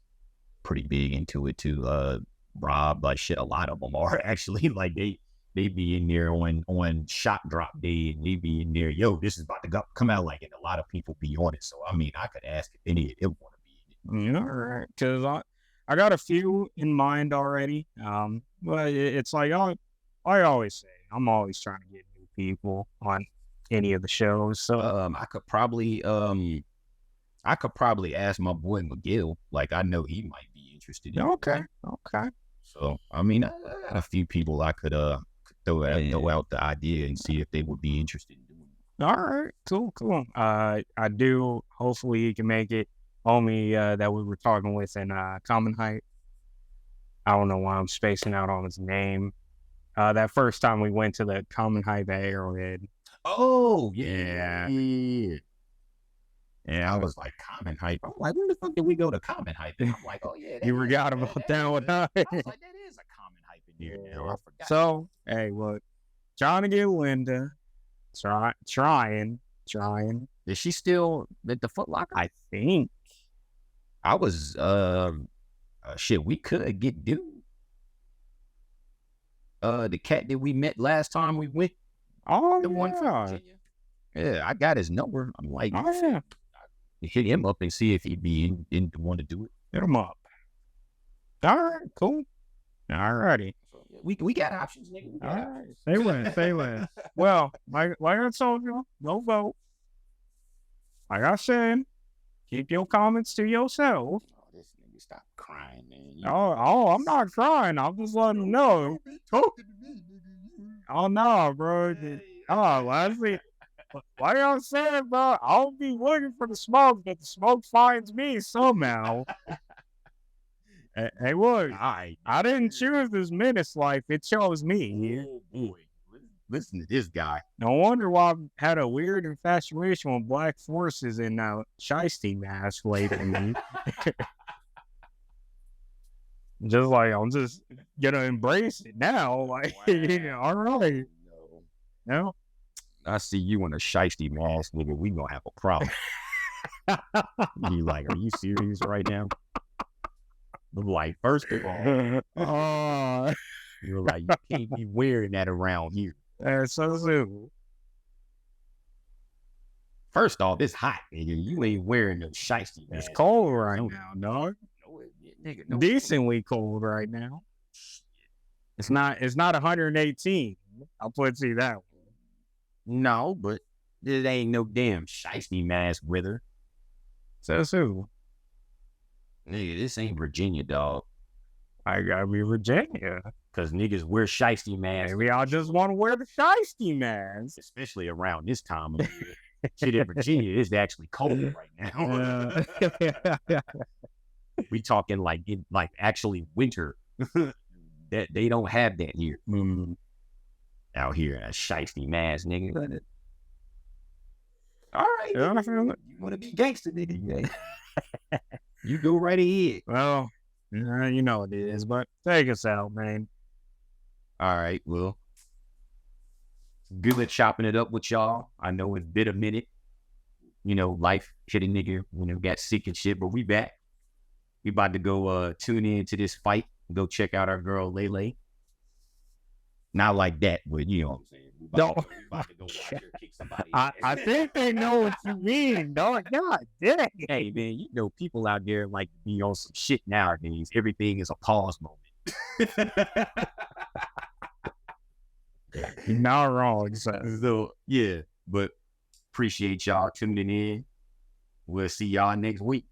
pretty big into it too. Rob, like shit, a lot of them are actually. Like they be in there on shot drop day, and they be in there. Yo, this is about to come out, like, and a lot of people be on it. So I mean, I could ask if any of them want to be in it. All right, because I got a few in mind already. But it's like I always say, I'm always trying to get new people on any of the shows. So I could probably ask my boy Miguel. Like, I know he might be interested in Okay. So I mean, I got a few people I could throw out the idea and see if they would be interested in doing it. All right, cool. I do. Hopefully, you can make it. Homie that we were talking with in Common Height. I don't know why I'm spacing out on his name. That first time we went to the Common Height at Arrowhead. Oh yeah. And I was like, Common Hype. I'm like, where the fuck did we go to Common Hype? And I'm like, oh yeah, You forgot about that one. I was like, that is a Common Hype in here now. I forgot. So, hey, look, trying to get Linda, trying. Is she still at the Foot Locker? I think. I was shit. We could get dude. The cat that we met last time we went. Oh, The one from Virginia. Yeah, I got his number. I'm like, Oh, yeah. hit him up and see if he'd be in want to do it. Hit him up. All right, cool. All righty. We got options, nigga. We got All options. right. Say less. Well, like I told you, no vote. Like I said, keep your comments to yourself. Oh, this nigga stop crying, man. I'm not crying. I'm just letting them know. Be talking to me, nigga. Oh no, bro. Oh, Leslie. Like I said, bro, I'll be looking for the smoke, but the smoke finds me somehow. Hey, look, I didn't choose this menace life. It chose me. Oh boy, listen to this guy. No wonder why I've had a weird infatuation with black forces and shiesty mask lately. Just like, I'm just gonna embrace it now. Like, all right. No. I see you in a shiesty mask, nigga. We gonna have a problem. You like, are you serious right now? I'm like, first of all, you're like, you can't be wearing that around here. That's so soon. First off, it's hot, nigga. You ain't wearing no shiesty mask. It's cold right now, dog. No, nigga, no. Decently cold right now. It's not 118. I'll put you that one. No, but there ain't no damn shiesty mask with her. So soon. Nigga, this ain't Virginia, dog. I gotta be Virginia. Cause niggas wear shiesty masks. Maybe I just want to wear the shiesty mask. Especially around this time of year. Shit in Virginia is actually cold right now. We talking like actually winter. That they don't have that here. Out here, a shiesty mask, nigga. All right, nigga. You want to be gangster, nigga? You go right ahead. Well, you know it is, but take us out, man. All right, well, good at chopping it up with y'all. I know it's been a minute. You know, life hit a nigga, got sick and shit, but we back. We about to go tune in to this fight. Go check out our girl Lele. Not like that, but you know what I'm saying. We about to go watch her kick somebody. I think they know what you mean, dog. God dang. Hey, man, you know, people out there like to be on some shit nowadays. Everything is a pause moment. You're not wrong, son. So, yeah, but appreciate y'all tuning in. We'll see y'all next week.